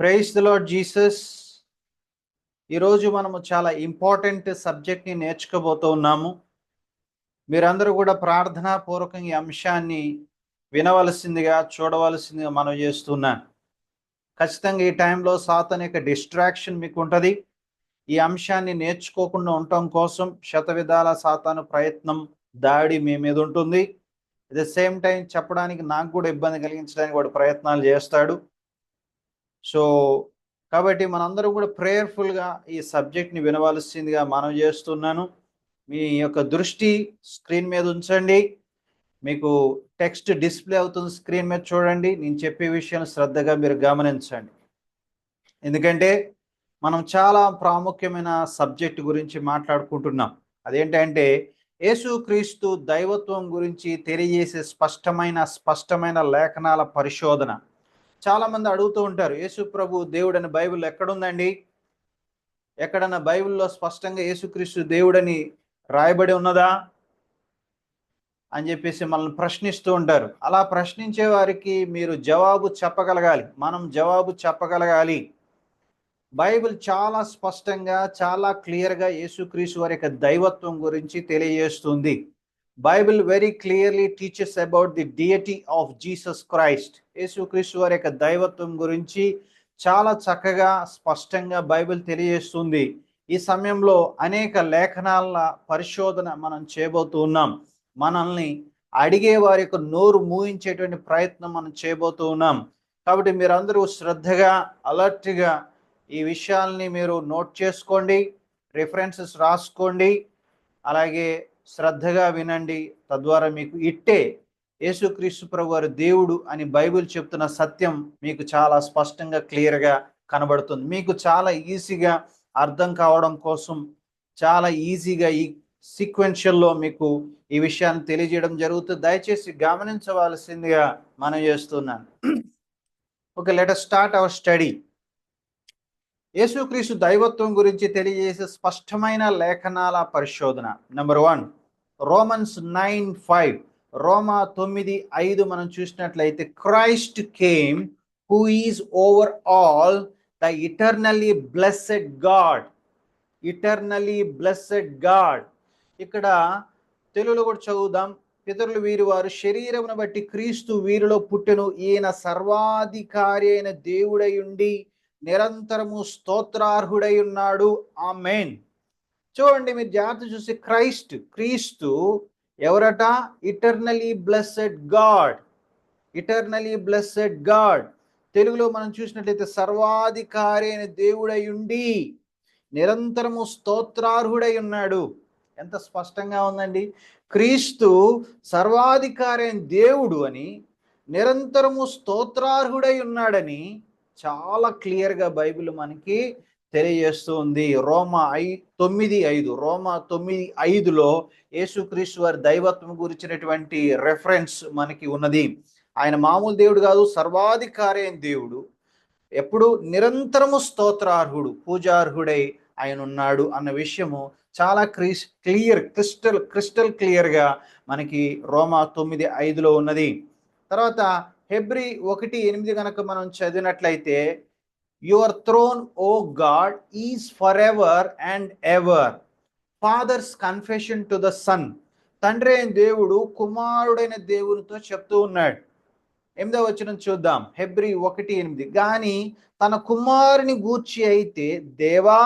Praise the lord Jesus. ఈరోజు మనము చాలా ఇంపార్టెంట్ సబ్జెక్ట్ని నేర్చుకోబోతూ ఉన్నాము. మీరందరూ కూడా ప్రార్థనాపూర్వకంగా ఈ అంశాన్ని వినవలసిందిగా, చూడవలసిందిగా మనం చేస్తున్నాను. ఖచ్చితంగా ఈ టైంలో సాతాను యొక్క డిస్ట్రాక్షన్ మీకు ఉంటుంది. ఈ అంశాన్ని నేర్చుకోకుండా ఉండటం కోసం శతవిధాల సాతాను ప్రయత్నం, దాడి మీ మీద ఉంటుంది. అట్ ద సేమ్ టైం చెప్పడానికి నాకు కూడా ఇబ్బంది కలిగించడానికి వాడు ప్రయత్నాలు చేస్తాడు. సో కాబట్టి మనందరం కూడా ప్రేయర్ఫుల్గా ఈ సబ్జెక్ట్ని వినవలసిందిగా మనం చేస్తున్నాను. మీ యొక్క దృష్టి స్క్రీన్ మీద ఉంచండి. మీకు టెక్స్ట్ డిస్ప్లే అవుతుంది, స్క్రీన్ మీద చూడండి. నేను చెప్పే విషయాన్ని శ్రద్ధగా మీరు గమనించండి. ఎందుకంటే మనం చాలా ప్రాముఖ్యమైన సబ్జెక్ట్ గురించి మాట్లాడుకుంటున్నాం. అదేంటంటే యేసుక్రీస్తు దైవత్వం గురించి తెలియజేసే స్పష్టమైన లేఖనాల పరిశోధన. చాలా మంది అడుగుతూ ఉంటారు, యేసు ప్రభు దేవుడని బైబిల్ ఎక్కడుందండి? ఎక్కడన్నా బైబిల్లో స్పష్టంగా యేసుక్రీస్తు దేవుడని రాయబడి ఉన్నదా అని చెప్పేసి మనల్ని ప్రశ్నిస్తూ ఉంటారు. అలా ప్రశ్నించే వారికి మీరు జవాబు చెప్పగలగాలి, మనం జవాబు చెప్పగలగాలి. బైబిల్ చాలా స్పష్టంగా, చాలా క్లియర్గా యేసుక్రీస్తు వారి యొక్క దైవత్వం గురించి తెలియజేస్తుంది. Bible very clearly teaches about the deity of Jesus Christ. యేసుక్రీస్తు వారి యొక్క దైవత్వం గురించి చాలా చక్కగా, స్పష్టంగా బైబిల్ తెలియజేస్తుంది. ఈ సమయంలో అనేక లేఖనాల పరిశోధన మనం చేయబోతూ ఉన్నాం. మనల్ని అడిగే వారి యొక్క నోరు మూయించేటువంటి ప్రయత్నం మనం చేయబోతూ ఉన్నాం. కాబట్టి మీరందరూ శ్రద్ధగా, అలర్ట్గా ఈ విషయాల్ని మీరు నోట్ చేసుకోండి, రిఫరెన్సెస్ రాసుకోండి, అలాగే శ్రద్ధగా వినండి. తద్వారా మీకు ఇట్టే యేసుక్రీస్తు ప్రభు వారి దేవుడు అని బైబిల్ చెప్తున్న సత్యం మీకు చాలా స్పష్టంగా, క్లియర్గా కనబడుతుంది. మీకు చాలా ఈజీగా అర్థం కావడం కోసం చాలా ఈజీగా ఈ సీక్వెన్షియల్లో మీకు ఈ విషయాన్ని తెలియజేయడం జరుగుతుంది. దయచేసి గమనించవలసిందిగా మనం చేస్తున్నాను. Okay, let us start our study. యేసుక్రీస్తు దైవత్వం గురించి తెలియజేసే స్పష్టమైన లేఖనాల పరిశోధన. Number 1, Romans 9:5. రోమా 9:5 మనం చూసినట్లయితే, Christ came who is over all the eternally blessed God. Eternally blessed God. ఇక్కడ తెలుగులో కూడా చదువుదాం. పితరులు వీరి వారు శరీరమును బట్టి క్రీస్తు వీరిలో పుట్టెను, ఈయన సర్వాధికారి అయిన దేవుడై ఉండి నిరంతరము స్తోత్రార్హుడై ఉన్నాడు. ఆమేన్. చూడండి, మీరు జాగ్రత్త చూసి, క్రీస్తు ఎవరట? Eternally blessed God. Eternally blessed God. తెలుగులో మనం చూసినట్లయితే సర్వాధికారి అయిన దేవుడై ఉండి నిరంతరము స్తోత్రార్హుడై ఉన్నాడు. ఎంత స్పష్టంగా ఉందండి. క్రీస్తు సర్వాధికారి అయిన దేవుడు అని, నిరంతరము స్తోత్రార్హుడై ఉన్నాడని చాలా క్లియర్గా బైబిల్ మనకి తెలియజేస్తూ ఉంది. రోమా 9:5లో యేసుక్రీస్తు వారి దైవత్వం గురించినటువంటి రెఫరెన్స్ మనకి ఉన్నది. ఆయన మామూలు దేవుడు కాదు, సర్వాధికారి అయిన దేవుడు. ఎప్పుడు నిరంతరము స్తోత్రార్హుడు, పూజార్హుడై ఆయన ఉన్నాడు అన్న విషయము చాలా క్రిస్టల్ క్లియర్గా మనకి రోమా 9:5లో ఉన్నది. తర్వాత హెబ్రీ 1:8 కనుక మనం చదివినట్లయితే, your throne O God is for ever and ever. Father's confession to the son. తండ్రి అయిన దేవుడు కుమారుడైన దేవునితో చెప్తూ ఉన్నాడు. 8వ వచనం చూద్దాం. హెబ్రీ 1:8. గాని తన కుమారుని గూర్చి అయితే, దేవా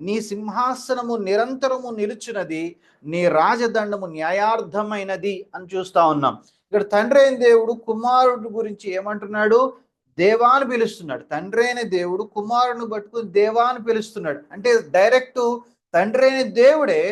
నీ సింహాసనము నిరంతరము నిలుచున్నది, నీ రాజదండము న్యాయార్థమైనది అని చూస్తా ఉన్నాం. ఇక్కడ తండ్రి అయిన దేవుడు కుమారుడు గురించి ఏమంటున్నాడు? దేవా అని పిలుస్తున్నాడు. తండ్రి అయిన దేవుడు కుమారుని పట్టుకుని దేవా అని పిలుస్తున్నాడు. అంటే డైరెక్ట్ తండ్రి అయిన దేవుడే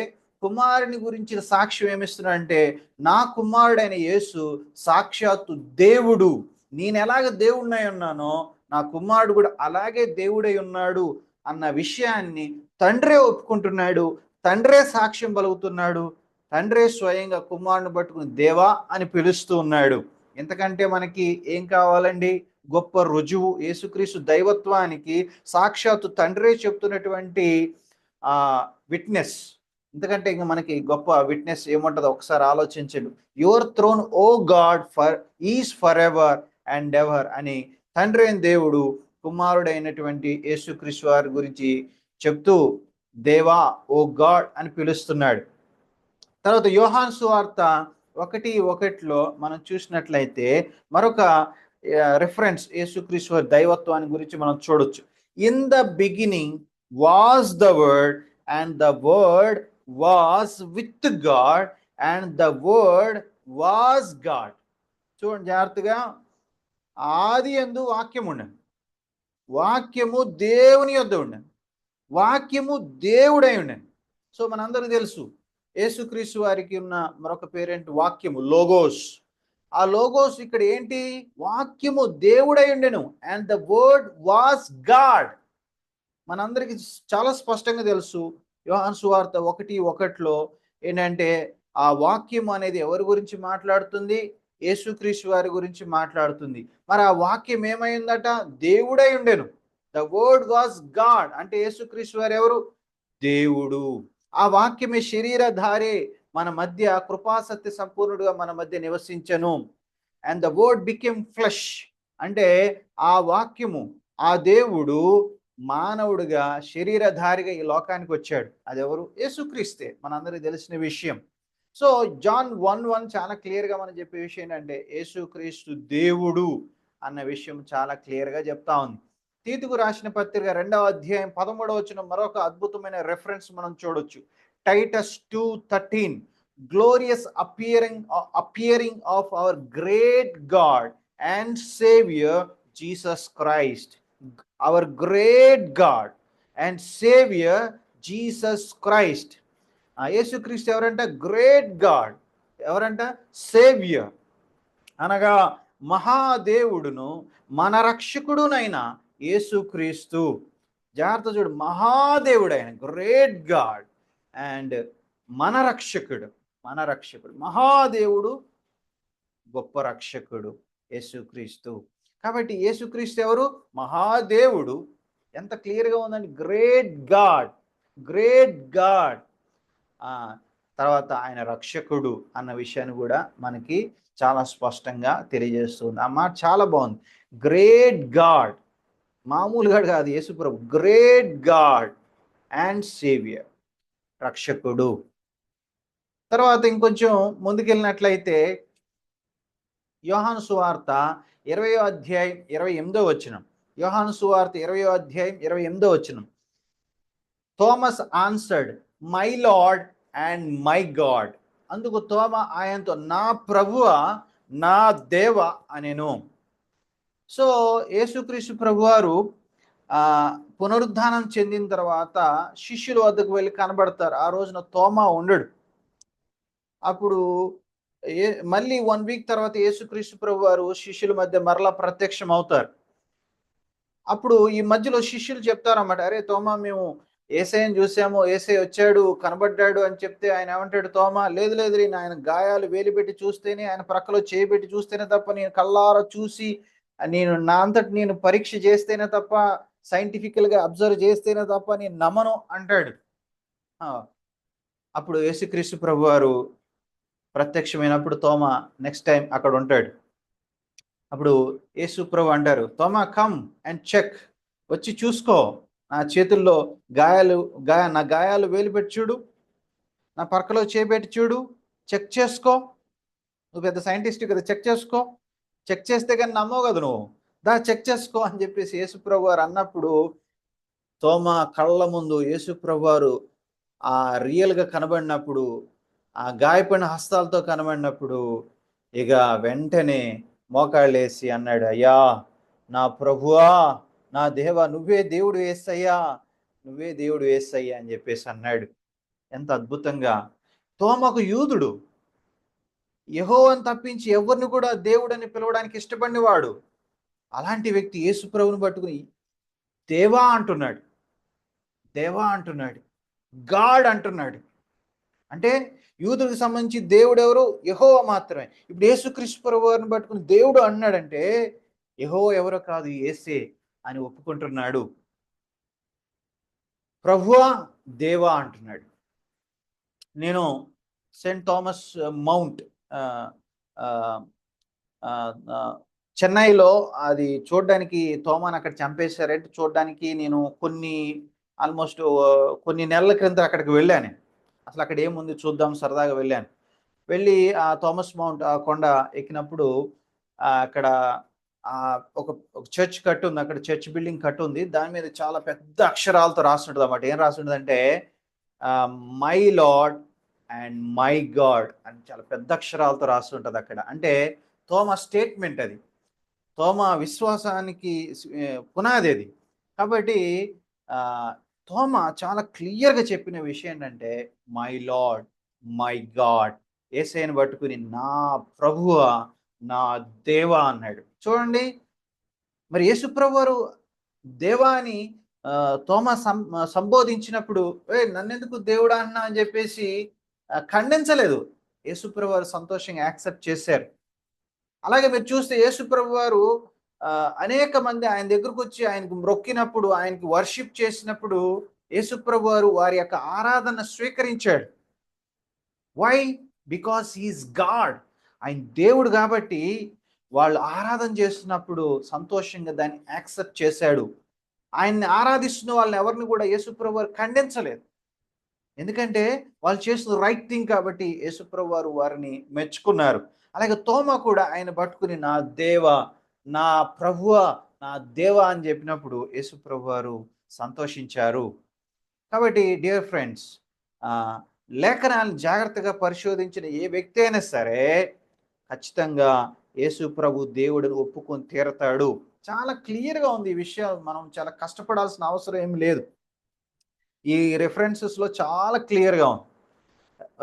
కుమారుని గురించిన సాక్ష్యం ఏమిస్తున్నాడంటే, నా కుమారుడైన యేసు సాక్షాత్తు దేవుడు. నేను ఎలాగ దేవుడినై ఉన్నానో నా కుమారుడు కూడా అలాగే దేవుడై ఉన్నాడు అన్న విషయాన్ని తండ్రే ఒప్పుకుంటున్నాడు, తండ్రే సాక్ష్యం పలుకుతున్నాడు. తండ్రే స్వయంగా కుమారుని పట్టుకుని దేవా అని పిలుస్తూ ఉన్నాడు. ఎంతకంటే మనకి ఏం కావాలండి? గొప్ప రుజువు. యేసుక్రీస్తు దైవత్వానికి సాక్షాత్తు తండ్రే చెప్తున్నటువంటి విట్నెస్. ఎందుకంటే ఇంక మనకి గొప్ప విట్నెస్ ఏముంటుందో ఒకసారి ఆలోచించండి. Your throne O God is for ever and ever అని తండ్రి అయిన దేవుడు కుమారుడైనటువంటి యేసుక్రీస్తు వారి గురించి చెప్తూ దేవా, ఓ గాడ్ అని పిలుస్తున్నాడు. తర్వాత యోహాను సువార్త 1:1 మనం చూసినట్లయితే మరొక రిఫరెన్స్ యేసుక్రీస్తు వారి దైవత్వాన్ని గురించి మనం చూడొచ్చు. In the beginning was the word and the word was with God and the word was God. చూడండి జాగ్రత్తగా, ఆది యందు వాక్యం ఉండెను, వాక్యము దేవుని యొద్ద ఉండెను, వాక్యము దేవుడై ఉండెను. సో మనందరికీ తెలుసు యేసుక్రీస్తు వారికి ఉన్న మరొక పేరేంటి? వాక్యము, లోగోస్. ఆ లోగోస్ ఇక్కడ ఏంటి? వాక్యము దేవుడై ఉండెను and the word was God. మనందరికి చాలా స్పష్టంగా తెలుసు యోహాను సువార్త 1:1 ఏంటంటే ఆ వాక్యం అనేది ఎవరి గురించి మాట్లాడుతుంది? యేసుక్రీస్తు వారి గురించి మాట్లాడుతుంది. మరి ఆ వాక్యం ఏమైందట? దేవుడై ఉండెను. ద వర్డ్ వాస్ గాడ్ అంటే యేసుక్రీస్తు వారు ఎవరు? దేవుడు. ఆ వాక్యమే శరీరధారే మన మధ్య కృపాసత్య సంపూర్ణుడుగా మన మధ్య నివసించను. And the word became flesh అంటే ఆ వాక్యము, ఆ దేవుడు మానవుడిగా శరీరధారిగా ఈ లోకానికి వచ్చాడు. అది ఎవరు? యేసుక్రీస్తే, మనందరికీ తెలిసిన విషయం. సో జాన్ 1:1 చాలా క్లియర్గా మనం చెప్పే విషయం ఏంటంటే యేసుక్రీస్తు దేవుడు అన్న విషయం చాలా క్లియర్గా చెప్తా ఉంది. తీతుకు రాసిన పత్రిక 2వ అధ్యాయం 13వ వచనం మరొక అద్భుతమైన రెఫరెన్స్ మనం చూడొచ్చు. Titus 2:13 glorious appearing of our great God and saviour Jesus Christ. Hour great God and saviour Jesus Christ. యేసుక్రీస్తు ఎవరంట? Great God. ఎవరంట? సేవియర్ అనగా మహాదేవుడును మన రక్షకుడునైన యేసుక్రీస్తు. జాగ్రత్త చూడు, మహాదేవుడైన గ్రేట్ గాడ్ అండ్ మన రక్షకుడు. మహాదేవుడు, గొప్ప రక్షకుడు యేసుక్రీస్తు. కాబట్టి యేసుక్రీస్తు ఎవరు? మహాదేవుడు. ఎంత క్లియర్గా ఉందండి, గ్రేట్ గాడ్. తర్వాత ఆయన రక్షకుడు అన్న విషయాన్ని కూడా మనకి చాలా స్పష్టంగా తెలియజేస్తుంది. ఆ మాట చాలా బాగుంది. గ్రేట్ గాడ్, మామూలుగా కాదు యేసు ప్రభు, గ్రేట్ గాడ్ అండ్ సేవియర్, రక్షకుడు. తర్వాత ఇంకొంచెం ముందుకెళ్ళినట్లయితే యోహాను సువార్త 20వ అధ్యాయం 28వ వచనం. యోహాను సువార్త 20వ అధ్యాయం 28వ వచనం. Thomas answered, my lord and my God. అందుకు తోమ ఆయనతో, నా ప్రభువా నా దేవ అనెను. సో యేసుక్రీస్తు ప్రభువారు పునరుద్ధానం చెందిన తర్వాత శిష్యుల వద్దకు వెళ్ళి కనబడతారు. ఆ రోజున తోమా ఉండడు. అప్పుడు మళ్ళీ 1 వీక్ తర్వాత యేసుక్రీస్తు ప్రభువారు శిష్యుల మధ్య మరలా ప్రత్యక్షం అవుతారు. అప్పుడు ఈ మధ్యలో శిష్యులు చెప్తారన్నమాట, అరే తోమా, మేము యేసయ్యను చూసాము, యేసయ్య వచ్చాడు, కనబడ్డాడు అని చెప్తే ఆయన ఏమంటాడు? తోమా, లేదు లేదు, నేను ఆయన గాయాలు వేలు పెట్టి చూస్తేనే, ఆయన ప్రక్కలో చేయబెట్టి చూస్తేనే తప్ప, నేను కళ్ళారా చూసి నేను నా అంతటి నేను పరీక్ష చేస్తేనే తప్ప, సైంటిఫికల్గా అబ్జర్వ్ చేస్తేనే తప్ప నేను నమ్మను అంటాడు. అప్పుడు యేసుక్రీస్తు ప్రభు వారు ప్రత్యక్షమైనప్పుడు తోమా నెక్స్ట్ టైం అక్కడ ఉంటాడు. అప్పుడు యేసు ప్రభు అంటారు, తోమా కమ్ అండ్ చెక్, వచ్చి చూసుకో, నా చేతుల్లో నా గాయాలు వేలు పెట్టి చూడు, నా పక్కలో చేపెట్టి చూడు, చెక్ చేసుకో. నువ్వు పెద్ద సైంటిస్ట్ కదా, చెక్ చేసుకో. చెక్ చేస్తే కానీ నమ్మవు కదా నువ్వు, దా చెక్ చేసుకో అని చెప్పేసి యేసు ప్రభు వారు అన్నప్పుడు తోమా కళ్ళ ముందు యేసు ప్రభు వారు ఆ రియల్గా కనబడినప్పుడు, ఆ గాయపడిన హస్తాలతో కనబడినప్పుడు ఇక వెంటనే మోకాళ్ళేసి అన్నాడు, అయ్యా నా ప్రభువా నా దేవా, నువ్వే దేవుడు యేసయ్యా, నువ్వే దేవుడు యేసయ్యా అని చెప్పేసి అన్నాడు. ఎంత అద్భుతంగా! తోమకు యూదుడు, యెహోవాను తప్పించి ఎవరిని కూడా దేవుడని పిలవడానికి ఇష్టపడినవాడు. అలాంటి వ్యక్తి యేసు ప్రభువుని పట్టుకుని దేవా అంటున్నాడు, గాడ్ అంటున్నాడు. అంటే యూదులకు సంబంధించి దేవుడు ఎవరు? యెహోవా మాత్రమే. ఇప్పుడు యేసుక్రీస్తు ప్రభువుని పట్టుకుని దేవుడు అన్నాడంటే యెహోవా ఎవరో కాదు, యేసే అని ఒప్పుకుంటున్నాడు. ప్రభువా దేవా అంటున్నాడు. నేను సెయింట్ థామస్ మౌంట్ చెన్నైలో అది చూడ్డానికి తోమాని అక్కడ చంపేశారంటే చూడ్డానికి నేను ఆల్మోస్ట్ కొన్ని నెలల క్రితం అక్కడికి వెళ్ళాను. అసలు అక్కడ ఏముంది చూద్దాం సరదాగా వెళ్ళాను. వెళ్ళి ఆ థామస్ మౌంట్ ఆ కొండ ఎక్కినప్పుడు అక్కడ ఒక చర్చ్ కట్టుంది. అక్కడ చర్చ్ బిల్డింగ్ కట్టుంది. దాని మీద చాలా పెద్ద అక్షరాలతో రాసుంటదన్నమాట. ఏం రాసుంటదంటే ఆహ్, my lord and my God అని చాలా పెద్ద అక్షరాలతో రాసుంటది అక్కడ. అంటే తోమా స్టేట్మెంట్ అది. తోమా విశ్వాసానికి పునాది అది. కాబట్టి ఆహ్, తోమా చాలా క్లియర్‌గా చెప్పిన విషయం ఏంటంటే, మై లార్డ్, మై గాడ్ యేసయ్యని పట్టుకొని నా ప్రభువా, నా దేవా అన్నాడు. చూడండి మరి యేసుప్రభు వారు దేవా అని తోమా సంబోధించినప్పుడు, "ఏయ్! నన్నెందుకు దేవుడా అంటున్నావు" అని చెప్పేసి ఖండించలేదు. యేసుప్రభు వారు సంతోషంగా యాక్సెప్ట్ చేశారు. అలాగే మీరు చూస్తే యేసుప్రభు వారు అనేక మంది ఆయన దగ్గరకొచ్చి ఆయనకు మ్రొక్కినప్పుడు, ఆయనకి వర్షిప్ చేసినప్పుడు యేసుప్రభు వారు వారి యొక్క ఆరాధన స్వీకరించాడు. Why? Because he is God. ఆయన దేవుడు కాబట్టి వాళ్ళు ఆరాధన చేస్తున్నప్పుడు సంతోషంగా దాన్ని యాక్సెప్ట్ చేశాడు. ఆయన్ని ఆరాధిస్తున్న వాళ్ళని ఎవరిని కూడా యేసుప్రభు వారు ఖండించలేదు. ఎందుకంటే వాళ్ళు చేస్తున్న రైట్ థింగ్ కాబట్టి యేసుప్రభు వారు వారిని మెచ్చుకున్నారు. అలాగే తోమా కూడా ఆయన పట్టుకుని నా దేవా, నా ప్రభువా, నా దేవా అని చెప్పినప్పుడు యేసుప్రభు వారు సంతోషించారు. కాబట్టి డియర్ ఫ్రెండ్స్ లేఖనాలను జాగ్రత్తగా పరిశోధించిన ఏ వ్యక్తి అయినా సరే ఖచ్చితంగా యేసు ప్రభు దేవుడిని ఒప్పుకొని తీరతాడు. చాలా క్లియర్‌గా ఉంది ఈ విషయం. మనం చాలా కష్టపడాల్సిన అవసరం ఏమి లేదు. ఈ రిఫరెన్సెస్‌లో చాలా క్లియర్‌గా ఉంది.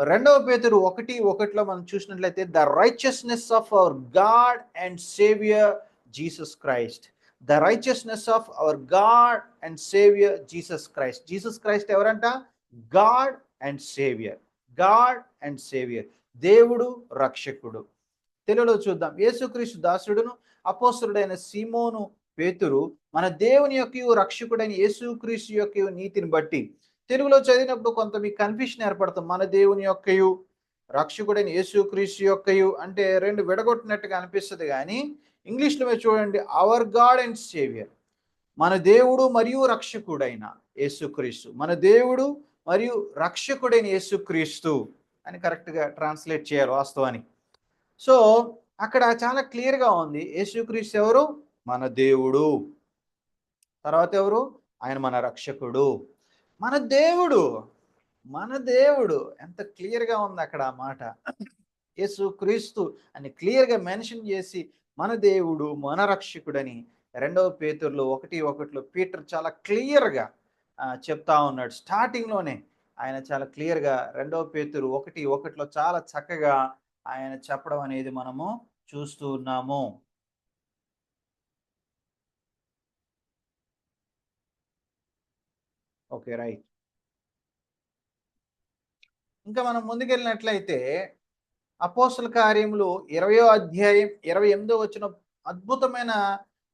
రెండవ పేతురు 1:1లో మనం చూసినట్లయితే the righteousness of our God and saviour Jesus Christ. The righteousness of our God and saviour Jesus Christ. Jesus Christ ఎవరంట? God and saviour. God and saviour. దేవుడు, రక్షకుడు. తెలుగులో చూద్దాం. యేసుక్రీస్తు దాసుడును అపోస్తలుడైన సీమోను పేతురు మన దేవుని యొక్కయు రక్షకుడైన యేసుక్రీస్తు యొక్కయు నీతిని బట్టి. తెలుగులో చదివినప్పుడు కొంత మీకు కన్ఫ్యూషన్ ఏర్పడుతుంది. మన దేవుని యొక్కయు రక్షకుడైన యేసుక్రీస్తు యొక్కయు అంటే 2 విడగొట్టినట్టుగా అనిపిస్తది గానీ ఇంగ్లీష్‌లో మీరు చూడండి అవర్ గాడ్ అండ్ సేవియర్. మన దేవుడు మరియు రక్షకుడైన యేసుక్రీస్తు. మన దేవుడు మరియు రక్షకుడైన యేసుక్రీస్తు అని కరెక్ట్‌గా ట్రాన్స్‌లేట్ చేయాలి వాస్తవానికి. సో, అక్కడ చాలా క్లియర్‌గా ఉంది. యేసుక్రీస్తు ఎవరు? మన దేవుడు. తర్వాత ఎవరు? ఆయన మన రక్షకుడు. మన దేవుడు. మన దేవుడు. ఎంత క్లియర్‌గా ఉంది అక్కడ ఆ మాట. యేసుక్రీస్తు అని క్లియర్‌గా మెన్షన్ చేసి మన దేవుడు, మన రక్షకుడని రెండవ పేతురులో 1:1లో పీటర్ చాలా క్లియర్‌గా చెప్తా ఉన్నాడు. స్టార్టింగ్‌లోనే ఆయన చాలా క్లియర్‌గా రెండవ పేతురు 1:1లో చాలా చక్కగా ఆయన చెప్పడం అనేది మనము చూస్తూ ఉన్నాము. ఓకే. రైట్. ఇంకా మనం ముందుకెళ్ళినట్లయితే అపోస్తల కార్యములు 20వ అధ్యాయం 28వ వచనం అద్భుతమైన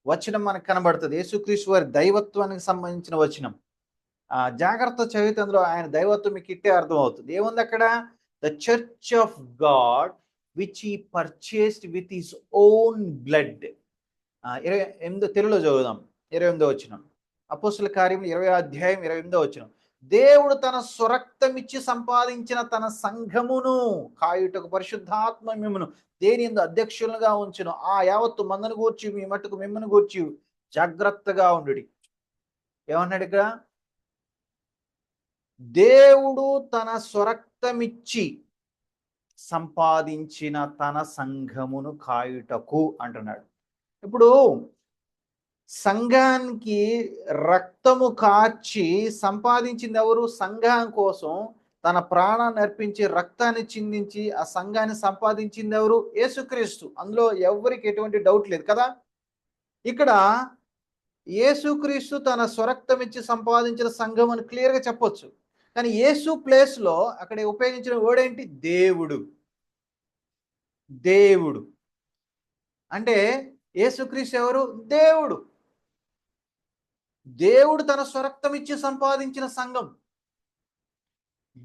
వచనం మనకు కనబడుతది. యేసుక్రీస్తు వారి దైవత్వానికి సంబంధించిన వచనం. జాగ్రత్త చదివితే అందులో ఆయన దైవత్వం మీకు ఇట్టే అర్థమవుతుంది. ఏముందక్కడ? The church of God which he purchased with his own blood. 28 తెలుగులో చదువుదాం. 28వ వచనం. అపోస్తల కార్యములు 20వ అధ్యాయం 28వ వచనం. దేవుడు తన స్వరక్తమిచ్చి సంపాదించిన తన సంఘమును కాయుటకు పరిశుద్ధాత్మ మిమ్మును దేనియందు అధ్యక్షులుగా ఉంచును. ఆ యావత్తు మందను గూర్చి మీ మట్టుకు మిమ్మల్ని గూర్చి జాగ్రత్తగా ఉండుడి. ఏమన్నాడు ఇక్కడ? దేవుడు తన స్వరక్తమిచ్చి సంపాదించిన తన సంఘమును కాయుటకు అంటున్నాడు. ఇప్పుడు సంఘానికి రక్తము కార్చి సంపాదించింది ఎవరు? సంఘం కోసం తన ప్రాణాన్ని అర్పించి రక్తాన్ని చిందించి ఆ సంఘాన్ని సంపాదించింది ఎవరు? యేసుక్రీస్తు. అందులో ఎవ్వరికి ఎటువంటి డౌట్ లేదు కదా. ఇక్కడ యేసుక్రీస్తు తన స్వరక్తం ఇచ్చి సంపాదించిన సంఘం అని క్లియర్‌గా చెప్పొచ్చు. కానీ యేసు ప్లేస్‌లో అక్కడ ఉపయోగించిన వర్డ్ ఏంటి? దేవుడు. దేవుడు. అంటే యేసుక్రీస్తు ఎవరు? దేవుడు. దేవుడు తన స్వరక్తం ఇచ్చి సంపాదించిన సంఘం.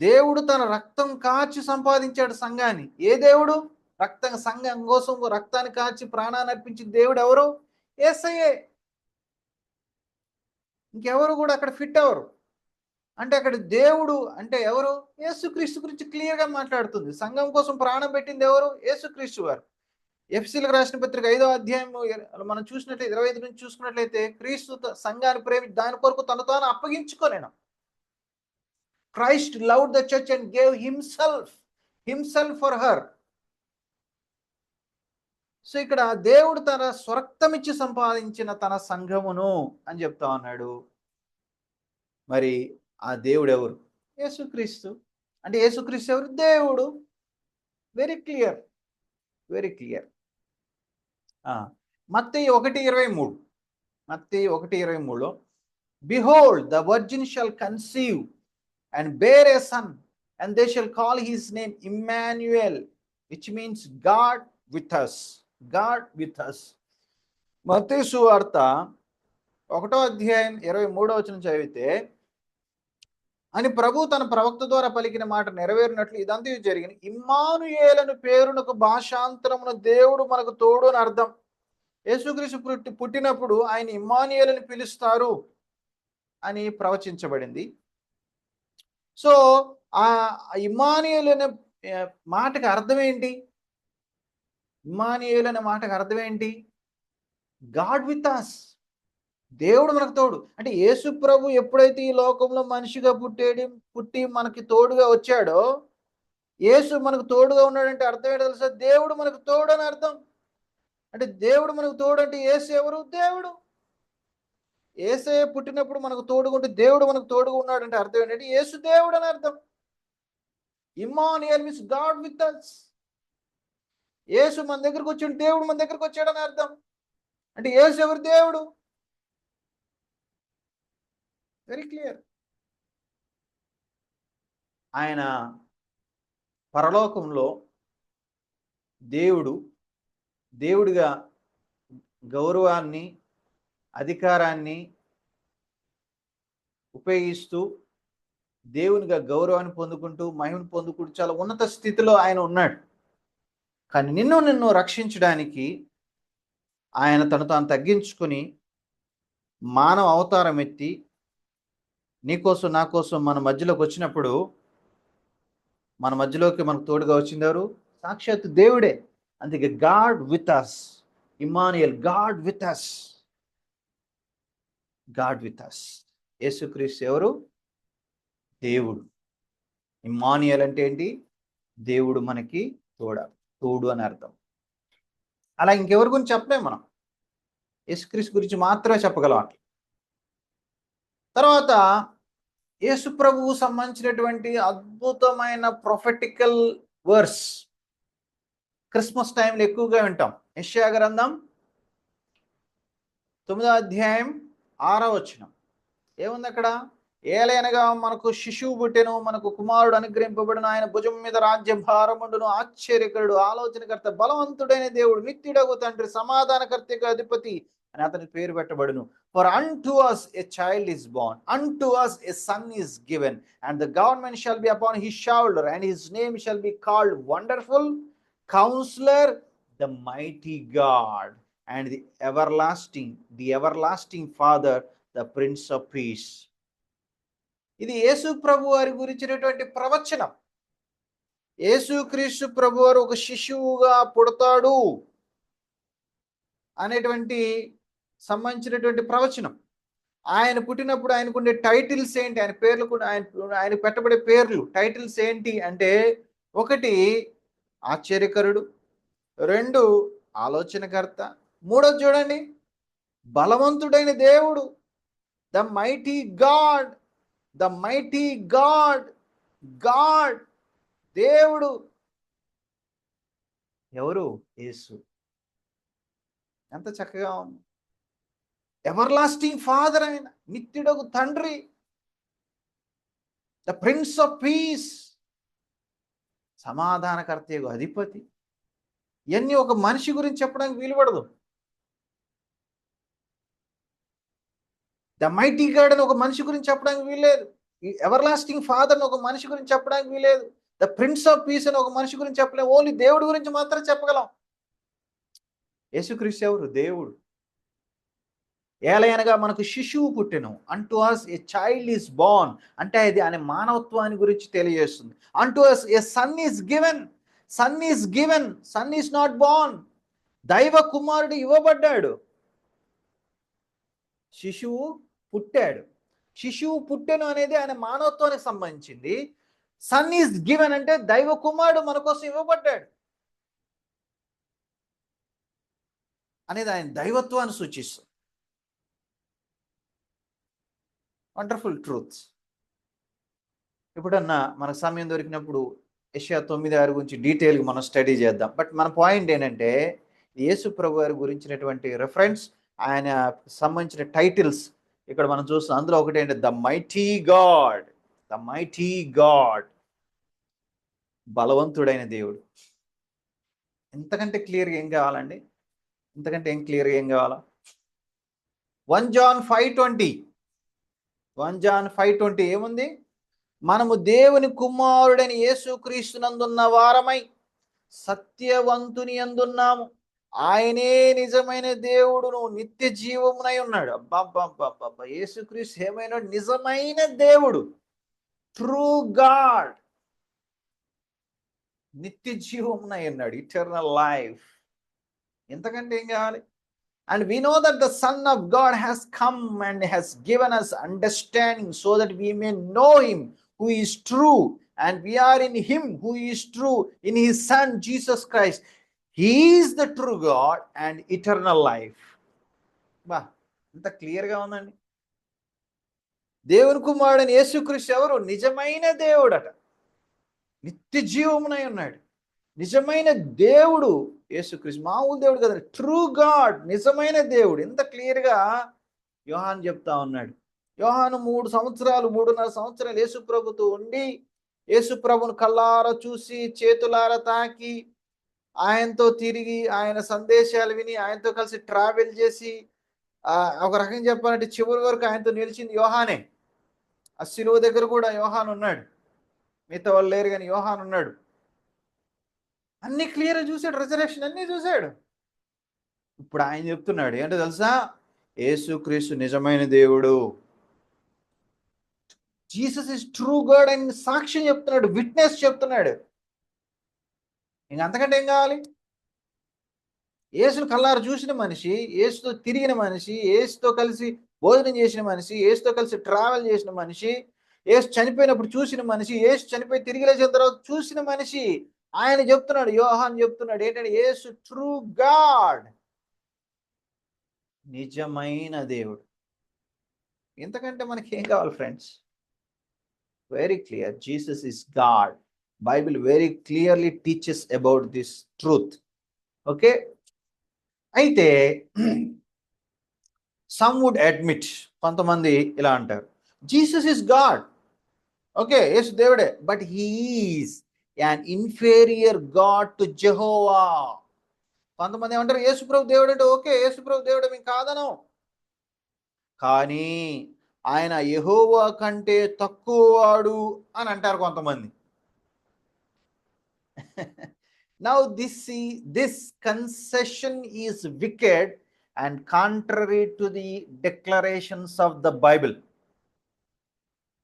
దేవుడు తన రక్తం కార్చి సంపాదించాడు సంఘాన్ని. ఏ దేవుడు? సంఘం కోసం రక్తాన్ని కాచి ప్రాణాన్ని అర్పించిన దేవుడు ఎవరు? యేసయ్యే. ఇంకెవరు కూడా అక్కడ ఫిట్ అవ్వరు. అంటే అక్కడ దేవుడు అంటే ఎవరు? యేసుక్రీస్తు గురించి క్లియర్గా మాట్లాడుతుంది. సంఘం కోసం ప్రాణం పెట్టింది ఎవరు? యేసుక్రీస్తు వారు. ఎఫెసీయులకు రాసిన పత్రిక 5వ అధ్యాయం మనం చూసినట్లయితే 25 నుంచి చూసుకున్నట్లయితే, క్రీస్తు సంఘాన్ని ప్రేమించి దాని కొరకు తను తాను అప్పగించుకొనెను. Christ loved the church and gave himself for her. So ఇక్కడ దేవుడు తన స్వరక్తమిచ్చి సంపాదించిన తన సంఘమును అని చెప్తా ఉన్నాడు. మరి ఆ దేవుడు ఎవరు? యేసుక్రీస్తు. అంటే యేసుక్రీస్తు ఎవరు? దేవుడు. Very clear, very clear. మత్తయి 1:23, మత్తయి 1:23లో, behold the virgin shall conceive and bear a son and they shall call his name Immanuel, which means God with us. God with us. మత్తయి సువార్త 1వ అధ్యాయం 23వ వచనం చదివితే, అని ప్రభు తన ప్రవక్త ద్వారా పలికిన మాట నెరవేరినట్లు ఇదంతా జరిగింది. ఇమ్మానుయేలను పేరునకు భాషాంతరమున దేవుడు మనకు తోడు అని అర్థం. యేసుక్రీస్తు పుట్టినప్పుడు ఆయన ఇమ్మానుయేలని పిలుస్తారు అని ప్రవచించబడింది. సో ఆ ఇమ్మానుయేలు అనే మాటకి అర్థం ఏంటి? ఇమ్మానుయేలు అనే మాటకి అర్థం ఏంటి? God with us. దేవుడు మనకు తోడు. అంటే యేసు ప్రభు ఎప్పుడైతే ఈ లోకంలో మనిషిగా పుట్టి మనకి తోడుగా వచ్చాడో, యేసు మనకు తోడుగా ఉన్నాడంటే అర్థం ఏంటో తెలుసా? దేవుడు మనకు తోడు అని అర్థం. అంటే దేవుడు మనకు తోడు అంటే యేసు ఎవరు? దేవుడు. యేసయ్య పుట్టినప్పుడు మనకు తోడుగా ఉంటే దేవుడు మనకు తోడుగా ఉన్నాడంటే అర్థం ఏంటంటే యేసు దేవుడు అని అర్థం. Emmanuel means God with us. యేసు మన దగ్గరకు వచ్చాడు, దేవుడు మన దగ్గరకు వచ్చాడని అర్థం. అంటే యేసు ఎవరు? దేవుడు. Very clear. ఆయన పరలోకంలో దేవుడిగా గౌరవాన్ని, అధికారాన్ని ఉపయోగిస్తూ దేవునిగా గౌరవాన్ని పొందుకుంటూ మహిమను పొందుకుంటూ చాలా ఉన్నత స్థితిలో ఆయన ఉన్నాడు. కానీ నిన్ను రక్షించడానికి ఆయన తను తాను తగ్గించుకొని మానవ అవతారం ఎత్తి నీకోసం నా కోసం మన మధ్యలోకి వచ్చినప్పుడు, మన మధ్యలోకి మనకు తోడుగా వచ్చింది ఎవరు? సాక్షాత్ దేవుడే. అందుకే God with us. Emmanuel, God with us. God with us. యేసుక్రీస్తు ఎవరు? దేవుడు. ఇమ్మానుయేల్ అంటే ఏంటి? దేవుడు మనకి తోడు అని అర్థం. అలా ఇంకెవరి గురించి చెప్పలేం మనం. యేసుక్రీస్తు గురించి మాత్రమే చెప్పగలం. తర్వాత యేసు ప్రభువు సంబంధించినటువంటి అద్భుతమైన ప్రొఫెటికల్ వర్స్ క్రిస్మస్ టైంలో ఎక్కువగా వింటాం. యెషయా గ్రంథం 9వ అధ్యాయం 6వ వచనం ఏముంది అక్కడ? ఏలైనగా మనకు శిశువు పుట్టెను, మనకు కుమారుడు అనుగ్రహింపబడును, ఆయన భుజం మీద రాజ్యం భారముండును, ఆశ్చర్యకరుడు, ఆలోచనకర్త, బలవంతుడైన దేవుడు, నిత్యుడగు తండ్రి, సమాధానకర్తకు అధిపతి అని అతని పేరు పెట్టబడును. For unto us a child is born, unto us a son is given, and the government shall be upon his shoulder, and his name shall be called Wonderful, Counselor, the Mighty God, and the everlasting Father, the Prince of Peace. ఇది యేసు ప్రభు వారి గురించినటువంటి ప్రవచనం. యేసుక్రీస్తు ప్రభు వారు ఒక శిశువుగా పుడతాడు అనేటువంటి సంబంధించినటువంటి ప్రవచనం. ఆయన పుట్టినప్పుడు ఆయనకుండే టైటిల్స్ ఏంటి? ఆయన పేర్లు కూడా ఆయన పెట్టబడే పేర్లు టైటిల్స్ ఏంటి అంటే, 1 ఆశ్చర్యకరుడు, 2 ఆలోచనకర్త, 3 చూడండి బలవంతుడైన దేవుడు, the mighty God. The mighty God, దేవుడు ఎవరు? యేసు. ఎంత చక్కగా ఉంది. ఎవర్లాస్టింగ్ ఫాదర్, ఆయన నిత్యుడగు తండ్రి, ద ప్రిన్స్ ఆఫ్ పీస్, సమాధానకర్తయగు అధిపతి. ఇవన్నీ ఒక మనిషి గురించి చెప్పడానికి వీలుపడదు. ద మైటీ గాడ్ అని ఒక మనిషి గురించి చెప్పడానికి వీల్లేదు. ఎవర్ లాస్టింగ్ ఫాదర్ అని ఒక మనిషి గురించి చెప్పడానికి వీలేదు. ద ప్రిన్స్ ఆఫ్ పీస్ అని ఒక మనిషి గురించి చెప్పలేం, ఓన్లీ దేవుడి గురించి మాత్రం చెప్పగలం. యేసుక్రీస్తు ఎవరు? దేవుడు. ఏలయనగా మనకు శిశువు పుట్టెను, అంటూ us a child is born, అంటే అది ఆయన మానవత్వాన్ని గురించి తెలియజేస్తుంది. అంటూ us a son is given, son is given, son is not born. దైవ కుమారుడు ఇవ్వబడ్డాడు, శిశువు పుట్టాడు. శిశువు పుట్టెను అనేది ఆయన మానవత్వానికి సంబంధించింది. సన్ ఈస్ గివెన్ అంటే దైవ కుమారుడు మన కోసం ఇవ్వబడ్డాడు అనేది ఆయన దైవత్వాన్ని సూచిస్తుంది. Wonderful truths. ఇప్పుడన్నా మనకు సమయం దొరికినప్పుడు యెషయా 9:6 గురించి డీటెయిల్గా మనం స్టడీ చేద్దాం. బట్ మన పాయింట్ ఏంటంటే, యేసు ప్రభు గారి గురించినటువంటి రెఫరెన్స్, ఆయన సంబంధించిన టైటిల్స్ ఇక్కడ మనం చూస్తాం. అందులో ఒకటి ఏంటి? The mighty God. The mighty God, బలవంతుడైన దేవుడు. ఇంతకంటే క్లియర్గా ఏం కావాలండి? ఇంతకంటే ఏం క్లియర్గా ఏం కావాలా? 1 John 5:20, 1 John 5:20 ఏముంది? మనము దేవుని కుమారుడైన యేసుక్రీస్తునందున్న వారమై సత్యవంతుని యందున్నాము, ఆయనే నిజమైన దేవుడును నిత్య జీవమునై ఉన్నాడు. అబ్బా, యేసుక్రీస్తు ఏమైనా నిజమైన దేవుడు, ట్రూ గాడ్, నిత్య జీవమునై ఉన్నాడు, ఇటర్నల్ లైఫ్. ఎంతకంటే ఏం కావాలి? And we know that the Son of God has come and has given us understanding so that we may know him who is true, and we are in him who is true, in his Son Jesus Christ. He is the true God and eternal life. బా, ఇంత క్లియర్గా ఉందండి. దేవుని కుమారుడైన యేసుక్రీస్తు ఎవరు? నిజమైన దేవుడట, నిత్య జీవమునై ఉన్నాడు, నిజమైన దేవుడు యేసుక్రీస్తు. మామూలు దేవుడు కదా, ట్రూ గాడ్, నిజమైన దేవుడు. ఎంత క్లియర్గా యోహాను చెప్తా ఉన్నాడు. యోహాను 3.5 సంవత్సరాలు యేసుప్రభుతో ఉండి, యేసుప్రభును కళ్ళారా చూసి, చేతులారా తాకి, ఆయనతో తిరిగి, ఆయన సందేశాలు విని, ఆయనతో కలిసి ట్రావెల్ చేసి, ఒక రకంగా చెప్పాలంటే చివరి వరకు ఆయనతో నిలిచింది యోహానే. ఆ శిలువ దగ్గర కూడా యోహాను ఉన్నాడు, మిగతా వాళ్ళు లేరు కానీ యోహాను ఉన్నాడు. అన్ని క్లియర్గా చూశాడు, రిజరెక్షన్ అన్నీ చూశాడు. ఇప్పుడు ఆయన చెప్తున్నాడు ఏంటో తెలుసా? యేసుక్రీస్తు నిజమైన దేవుడు, జీసస్ ఇస్ ట్రూ గాడ్ అని సాక్ష్యం చెప్తున్నాడు, విట్నెస్ చెప్తున్నాడు. ఇంక అంతకంటే ఏం కావాలి? యేసును కల్లారు చూసిన మనిషి, యేసుతో తిరిగిన మనిషి, యేసుతో కలిసి భోజనం చేసిన మనిషి, యేసుతో కలిసి ట్రావెల్ చేసిన మనిషి, యేసు చనిపోయినప్పుడు చూసిన మనిషి, యేసు చనిపోయి తిరిగి లేచిన తర్వాత చూసిన మనిషి. ఆయన చెప్తున్నాడు, యోహాను చెప్తున్నాడు ఏంటంటే, యేసు ట్రూ గాడ్, నిజమైన దేవుడు. ఇంతకంటే మనకి ఏం కావాలి friends? Very clear, Jesus is God. Bible very clearly teaches about this truth. Okay, అయితే సమ్ వుడ్ అడ్మిట్, కొంతమంది ఇలా అంటారు, జీసస్ ఇస్ గాడ్, ఓకే, యేసు దేవుడే, but he is an inferior god to Jehovah. కొంతమంది ఏమంటారు, యేసుప్రభు దేవుడు అంటే ఓకే, యేసుప్రభు దేవుడు మేము కాదను, కానీ ఆయన యెహోవా కంటే తక్కువ వాడు అని అంటారు కొంతమంది. Now this concession is wicked and contrary to the declarations of the Bible.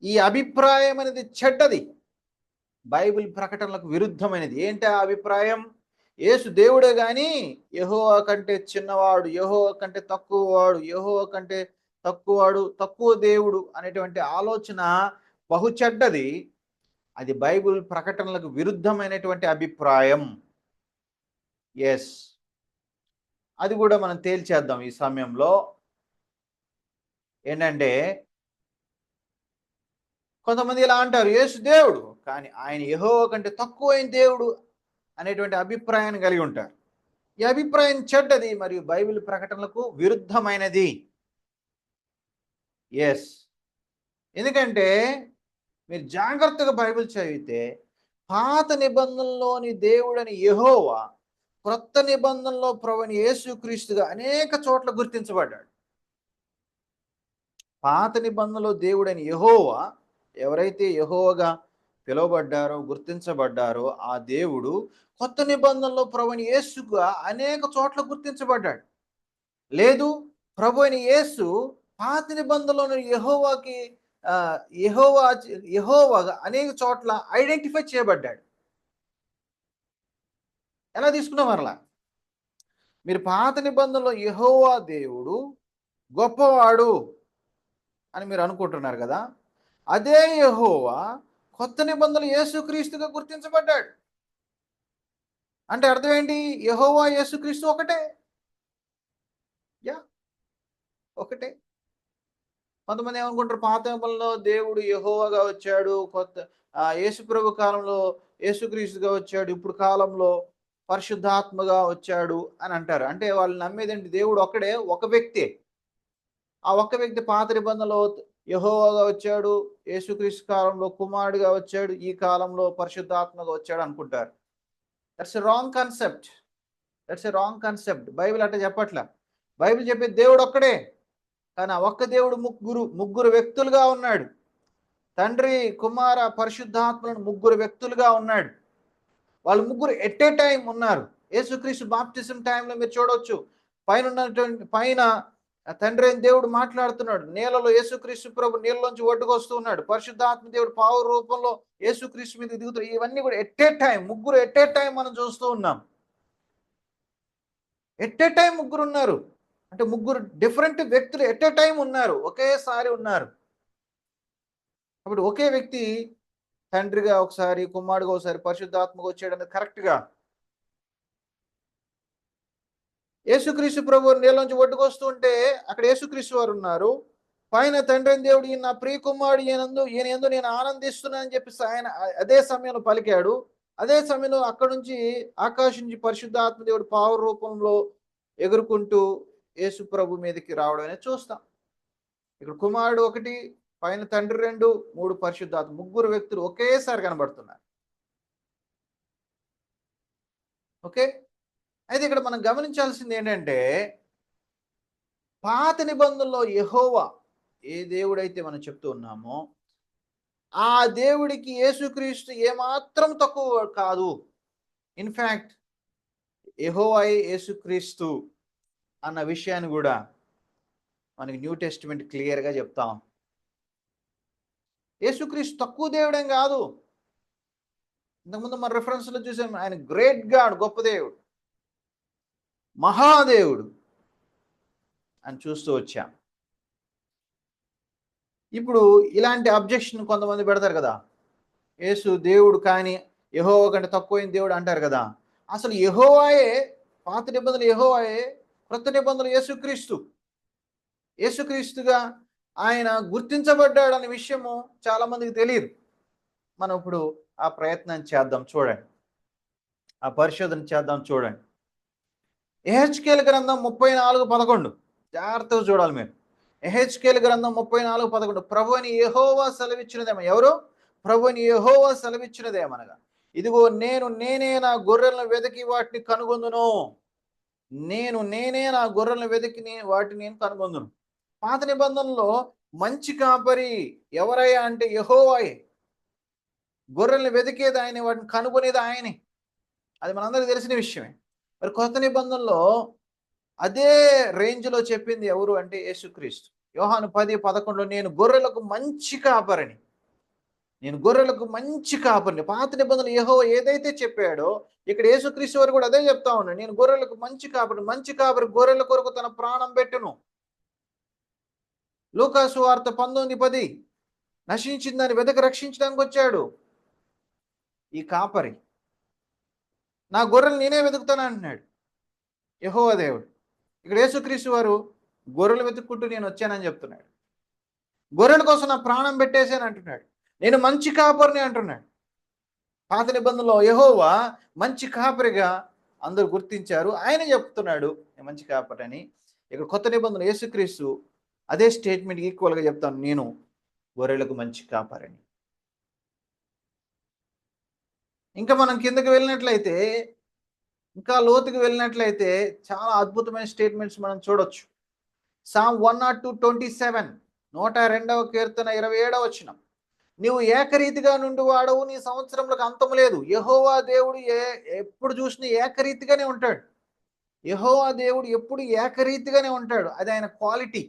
ఈ అభిప్రాయం అనేది చెడ్డది, బైబిల్ ప్రకటనలకు విరుద్ధమైనది. ఏంటి ఆ అభిప్రాయం? యేసు దేవుడే కానీ యెహోవా కంటే చిన్నవాడు, యెహోవా కంటే తక్కువవాడు, యెహోవా కంటే తక్కువవాడు, తక్కువ దేవుడు అనేటువంటి ఆలోచన బహు చెడ్డది. అది బైబిల్ ప్రకటనలకు విరుద్ధమైనటువంటి అభిప్రాయం. ఎస్, అది కూడా మనం తేల్చేద్దాం ఈ సమయంలో. ఏంటంటే, కొంతమంది ఇలా అంటారు, యేసు దేవుడు కానీ ఆయన యెహోవా కంటే తక్కువైన దేవుడు అనేటువంటి అభిప్రాయాన్ని కలిగి ఉంటారు. ఈ అభిప్రాయం చెడ్డది మరియు బైబిల్ ప్రకటనలకు విరుద్ధమైనది. ఎస్, ఎందుకంటే మీరు జాగ్రత్తగా బైబిల్ చదివితే, పాత నిబంధనలోని దేవుడని యెహోవా క్రొత్త నిబంధనలో ప్రభువైన యేసుక్రీస్తుగా అనేక చోట్ల గుర్తించబడ్డాడు. పాత నిబంధనలో దేవుడని యెహోవా, ఎవరైతే యెహోవాగా పిలువబడ్డారో, గుర్తించబడ్డారో ఆ దేవుడు కొత్త నిబంధనలో ప్రభువైన యేసుగా అనేక చోట్ల గుర్తించబడ్డాడు. లేదు, ప్రభువైన యేసు పాత నిబంధనలోని యెహోవాకి ఆహ్, యెహోవా యెహోవాగా అనేక చోట్ల ఐడెంటిఫై చేయబడ్డాడు. ఎలా తీసుకున్నాం మరలా? మీరు పాత నిబంధనలో యెహోవా దేవుడు గొప్పవాడు అని మీరు అనుకుంటున్నారు కదా! అదే యెహోవా కొత్త నిబంధనలు యేసుక్రీస్తుగా గుర్తించబడ్డాడు. అంటే అర్థం ఏంటి? యెహోవా యేసుక్రీస్తు ఒకటే. యాహ్! ఒకటే. కొంతమంది ఏమనుకుంటారు, పాత నిబంధనలో దేవుడు యెహోవాగా వచ్చాడు. యేసు ప్రభు కాలంలో యేసుక్రీస్తుగా వచ్చాడు. ఇప్పుడు కాలంలో పరిశుద్ధాత్మగా వచ్చాడు అని అంటారు. అంటే వాళ్ళు నమ్మేదేంటి? దేవుడు ఒక్కడే, ఒక వ్యక్తే. ఆ ఒక్క వ్యక్తి పాత నిబంధనలో యెహోవాగా వచ్చాడు. యేసుక్రీస్తు కాలంలో కుమారుడిగా వచ్చాడు. ఈ కాలంలో పరిశుద్ధాత్మగా వచ్చాడు అనుకుంటారు. That's a wrong concept. That's a wrong concept. Bible అట్లా చెప్పట్లా. బైబిల్ చెప్పేది దేవుడు ఒక్కడే. కానీ ఆ ఒక్క దేవుడు ముగ్గురు వ్యక్తులుగా ఉన్నాడు. తండ్రి, కుమార, పరిశుద్ధాత్మలను ముగ్గురు వ్యక్తులుగా ఉన్నాడు. వాళ్ళు ముగ్గురు ఎట్ ఏ టైం ఉన్నారు. యేసుక్రీస్తు బాప్టిజం టైంలో మీరు చూడొచ్చు. పైన తండ్రి అయిన దేవుడు మాట్లాడుతున్నాడు. నీళ్ళలో యేసుక్రీస్తు ప్రభు నీళ్ళలోంచి ఒడ్డుకొస్తూ ఉన్నాడు. పరిశుద్ధాత్మ దేవుడు పావు రూపంలో యేసుక్రీస్తు మీద దిగుతాడు. ఇవన్నీ కూడా ఎట్ ఏ టైం, ముగ్గురు ఎట్ ఏ టైం మనం చూస్తూ ఉన్నాం. ఎట్ ఏ టైం ముగ్గురు ఉన్నారు. అంటే ముగ్గురు డిఫరెంట్ వ్యక్తులు ఎట్ ఏ టైం ఉన్నారు. ఒకేసారి ఉన్నారు. కాబట్టి ఒకే వ్యక్తి తండ్రిగా ఒకసారి, కుమారుడుగా ఒకసారి, పరిశుద్ధాత్మగా వచ్చాడు అనేది కరెక్ట్‌గా. యేసుక్రీస్తు ప్రభు నీళ్ళలోంచి ఒడ్డుకొస్తుంటే అక్కడ యేసుక్రీస్తు వారు ఉన్నారు. పైన తండ్రి అయిన దేవుడు, ఈయన నా ప్రియ కుమారుడు, ఈయన యందు నేను ఆనందిస్తున్నానని చెప్పేసి ఆయన అదే సమయంలో పలికాడు. అదే సమయంలో అక్కడి నుంచి ఆకాశం నుంచి పరిశుద్ధాత్మ దేవుడు పావు రూపంలో ఎగురుకుంటూ యేసు ప్రభు మీదకి రావడం అనేది చూస్తాం. ఇక్కడ కుమారుడు ఒకటి, పైన తండ్రి 2, 3 పరిశుద్ధాత్మ, ముగ్గురు వ్యక్తులు ఒకేసారి కనబడుతున్నారు. ఓకే. అయితే ఇక్కడ మనం గమనించాల్సింది ఏంటంటే, పాత నిబంధనలో యెహోవా ఏ దేవుడైతే మనం చెప్తూ ఉన్నామో, ఆ దేవుడికి యేసుక్రీస్తు ఏమాత్రం తక్కువ కాదు. ఇన్‌ఫాక్ట్ యెహోవాయే యేసుక్రీస్తు అన్న విషయాన్ని గూడా మనకి న్యూ టెస్టిమెంట్ క్లియర్‌గా చెప్తాం. యేసుక్రీస్తు తక్కువ దేవుడేం గాదు. ఇంతకుముందు మన రిఫరెన్స్‌లో చూసాం. ఆయన గ్రేట్ గాడ్, గొప్ప దేవుడు. మహాదేవుడు అని చూస్తూ వచ్చాం. ఇప్పుడు ఇలాంటి అబ్జెక్షన్ కొంతమంది పెడతారు కదా! యేసు దేవుడు కానీ యెహోవా కంటే తక్కువైన దేవుడు అంటారు కదా! అసలు యెహోవాయే, పాత నిబంధనలు యెహోవాయే, క్రొత్త నిబంధనలు యేసుక్రీస్తు. యేసుక్రీస్తుగా ఆయన గుర్తించబడ్డాడనే విషయము చాలా మందికి తెలీదు. మనం ఇప్పుడు ఆ ప్రయత్నం చేద్దాం చూడండి. ఆ పరిశోధన చేద్దాం చూడండి. యెహెజ్కేలు గ్రంథం 34:11 జాగ్రత్తగా చూడాలి మీరు. యెహెజ్కేలు గ్రంథం 34:11 ప్రభువైన యెహోవా సెలవిచ్చినదేమనగా, ఎవరు? ప్రభువైన యెహోవా సెలవిచ్చినదేమనగా, ఇదిగో నేనే నా గొర్రెలను వెతికి వాటిని కనుగొందును. నేనే నా గొర్రెలను వెతికి వాటిని నేను కనుగొందును. పాత నిబంధనలో మంచి కాపరి ఎవరయ్యా అంటే యెహోవాయే. గొర్రెల్ని వెతికేది ఆయనే, వాటిని కనుగొనేది ఆయనే. అది మనందరికీ తెలిసిన విషయమే. మరి కొత్త నిబంధనలో అదే రేంజ్‌లో చెప్పింది ఎవరు అంటే యేసుక్రీస్తు. యోహాను 10:11 నేను గొర్రెలకు మంచి కాపరిని. నేను గొర్రెలకు మంచి కాపరిని. పాత నిబంధనలు యెహోవా ఏదైతే చెప్పాడో ఇక్కడ యేసుక్రీస్తు వారు కూడా అదే చెప్తా ఉన్నాడు. నేను గొర్రెలకు మంచి కాపరిని. మంచి కాపరి గొర్రెల కొరకు తన ప్రాణం పెట్టును. లూకా సువార్త 19:10 నశించిన దాన్ని వెదకి రక్షించడానికి వచ్చాడు ఈ కాపరి. నా గొర్రెలు నేనే వెతుకుతాను అంటున్నాడు యెహోవా దేవుడు. ఇక్కడ యేసుక్రీస్తు వారు గొర్రెలు వెతుక్కుంటూ నేను వచ్చానని చెప్తున్నాడు. గొర్రెల కోసం నా ప్రాణం పెట్టేశాను అంటున్నాడు. నేను మంచి కాపరిని అంటున్నాడు. పాత నిబంధనలో యెహోవా మంచి కాపరిగా అందరూ గుర్తించారు. ఆయన చెప్తున్నాడు నేను మంచి కాపరిని. ఇక్కడ కొత్త నిబంధనలో యేసుక్రీస్తు అదే స్టేట్మెంట్ ఈక్వల్‌గా చెప్తాను, నేను గొర్రెలకు మంచి కాపరిని. ఇంకా మనం కిందకి వెళ్ళినట్లయితే, ఇంకా లోతుకి వెళ్ళినట్లయితే చాలా అద్భుతమైన స్టేట్మెంట్స్ మనం చూడొచ్చు. సామ్ 102:27 102వ కీర్తన 27వ వచనం. నీవు ఏకరీతిగా నుండి వాడవు, నీ సంవత్సరములకు అంతం లేదు. యెహోవా దేవుడు ఎప్పుడు చూసినా ఏకరీతిగానే ఉంటాడు. యెహోవా దేవుడు ఎప్పుడు ఏకరీతిగానే ఉంటాడు. అది ఆయన క్వాలిటీ.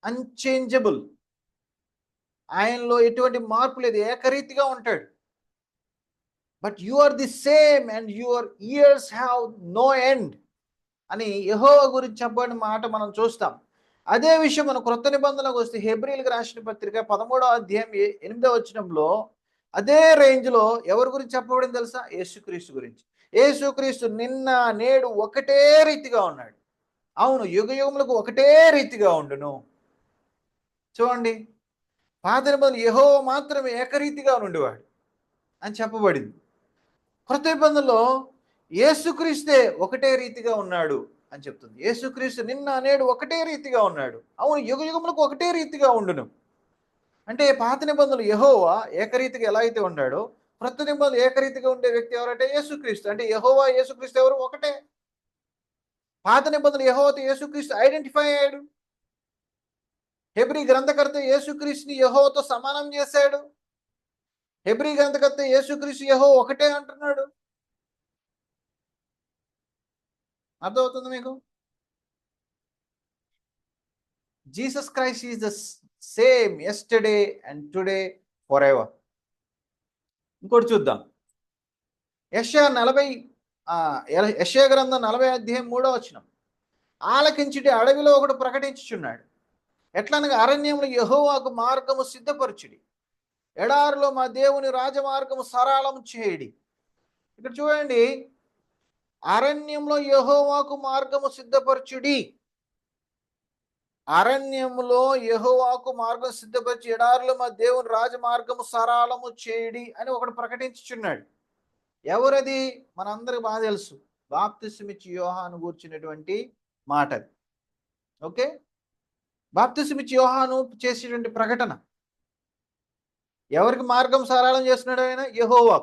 అన్‌చేంజబుల్. ఆయనలో ఎటువంటి మార్పు లేదు. ఏకరీతిగా ఉంటాడు. But you are the same and your years have no end అని యెహోవా గురించి చెప్పబడిన మాట మనం చూస్తాం. అదే విషయం మనం క్రొత్త నిబంధనలోకి వస్తే హెబ్రీయులకు రాసిన పత్రిక 13వ అధ్యాయం 8వ వచనంలో అదే రేంజ్‌లో ఎవరి గురించి చెప్పబడింది తెలుసా? యేసుక్రీస్తు గురించి. యేసుక్రీస్తు నిన్న, నేడు ఒకటే రీతిగా ఉన్నాడు. అవును, యుగయుగములకు ఒకటే రీతిగా ఉండును. చూడండి, పాత నిబంధనలో యెహోవా మాత్రమే ఏకరీతిగా ఉండేవాడు అని చెప్పబడింది. క్రొత్త నిబంధనలో యేసుక్రీస్తే ఒకటే రీతిగా ఉన్నాడు అని చెప్తుంది. యేసుక్రీస్తు నిన్న, నేడు ఒకటే రీతిగా ఉన్నాడు. అవును, యుగయుగములకు ఒకటే రీతిగా ఉండును. అంటే పాత నిబంధనలు యెహోవా ఏకరీతిగా ఎలా అయితే ఉన్నాడో, క్రొత్త నిబంధనలు ఏకరీతిగా ఉండే వ్యక్తి ఎవరంటే యేసుక్రీస్తు. అంటే యెహోవా, యేసుక్రీస్తు ఎవరు? ఒకటే. పాత నిబంధనలు యెహోవాతో యేసుక్రీస్తు ఐడెంటిఫై అయ్యాడు. హెబ్రీ గ్రంథకర్త యేసుక్రీస్తుని యెహోవాతో సమానం చేశాడు. హెబ్రీ గ్రంథకర్త యేసుక్రీస్తు యెహోవా ఒకటే అంటున్నాడు. అర్థమవుతుంది మీకు? Jesus Christ is the same yesterday and today for ever. ఇంకోటి చూద్దాం. యెషయా గ్రంథం 40 అధ్యాయం 3వ వచనం. ఆలకించుడి, అడవిలో ఒకడు ప్రకటించుచున్నాడు. ఎట్లనగా అరణ్యంలో యెహోవాకు మార్గము సిద్ధపరచుడి, ఎడారిలో మా దేవుని రాజమార్గము సరళం చేయుడి. ఇక్కడ చూడండి, అరణ్యంలో యెహోవాకు మార్గము సిద్ధపరచుడి. అరణ్యములో యెహోవాకు మార్గం సిద్ధపరిచి ఎడారిలో మా దేవుని రాజమార్గము సరళము చేయుడి అని ఒకడు ప్రకటించుచున్నాడు. ఎవరది? మనందరికి బాగా తెలుసు. బాప్తిసమిచ్చి యోహాను గూర్చినటువంటి మాట అది. ఓకే, బాప్తిసమిచ్చి యోహాను చేసేటువంటి ప్రకటన. ఎవరికి మార్గం సరళం చేస్తున్నాడు ఆయన? యెహోవా.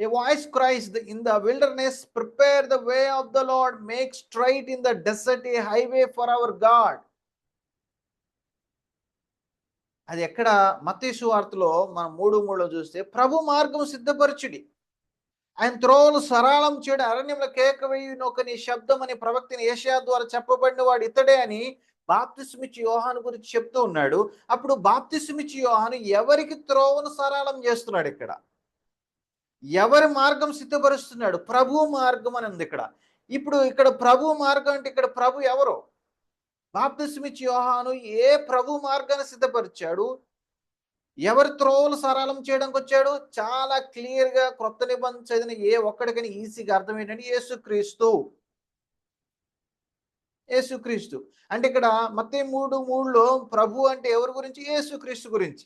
A voice cries in the wilderness, prepare the way of the Lord, make straight in the desert a highway for our God. అది ఎక్కడ? మత్తయి సువార్తలో మనం 3:3లో చూస్తే, ప్రభు మార్గం సిద్ధపరచుడి, ఆయన త్రోవలు సరళం చేయడం, అరణ్యంలో కేక వేయునొకని శబ్దం అని ప్రవక్తని యెషయా ద్వారా చెప్పబడిన వాడు ఇతడే అని బాప్తిసమిచ్చి యోహాను గురించి చెప్తూ ఉన్నాడు. అప్పుడు బాప్తిసమిచ్చి యోహాను ఎవరికి త్రోవను సరళం చేస్తున్నాడు? ఇక్కడ ఎవరి మార్గం సిద్ధపరుస్తున్నాడు? ప్రభు మార్గం అని ఉంది ఇక్కడ. ఇప్పుడు ఇక్కడ ప్రభు మార్గం అంటే ఇక్కడ ప్రభు ఎవరు? బాప్తిసమిచ్చి యోహాను ఏ ప్రభు మార్గాన్ని సిద్ధపరిచాడు? ఎవరి త్రోవలు సరళం చేయడానికి వచ్చాడు? చాలా క్లియర్ గా క్రొత్త నిబంధన చదివిన ఏ ఒక్కడికైనా ఈజీగా అర్థం ఏంటంటే యేసుక్రీస్తు. యేసుక్రీస్తు అంటే ఇక్కడ మత్తయి 3:3లో ప్రభు అంటే ఎవరి గురించి? యేసుక్రీస్తు గురించి.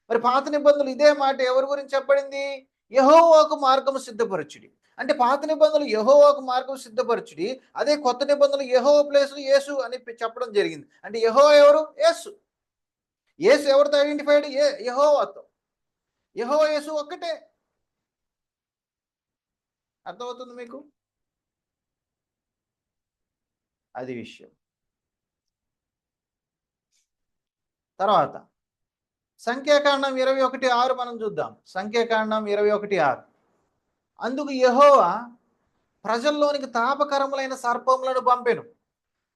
మరి పాత నిబంధనలు ఇదే మాట ఎవరి గురించి చెప్పబడింది? యెహోవాకు మార్గము సిద్ధపరచుడి. అంటే పాత నిబంధనలు యెహోవాకు మార్గం సిద్ధపరచుడి, అదే కొత్త నిబంధనలు యెహోవా ప్లేస్ యేసు అని చెప్పడం జరిగింది. అంటే యెహోవా ఎవరు? యేసు. యేసు ఎవరితో ఐడెంటిఫైడ్? యెహోవాతో. యెహోవా యేసు ఒక్కటే. అర్థమవుతుంది మీకు? అది విషయం. తర్వాత సంఖ్యాకాండం 21:6 మనం చూద్దాం. సంఖ్యాకాండం 21:6. అందుకు యెహోవా ప్రజల్లోనికి తాపకరములైన సర్పములను పంపెను,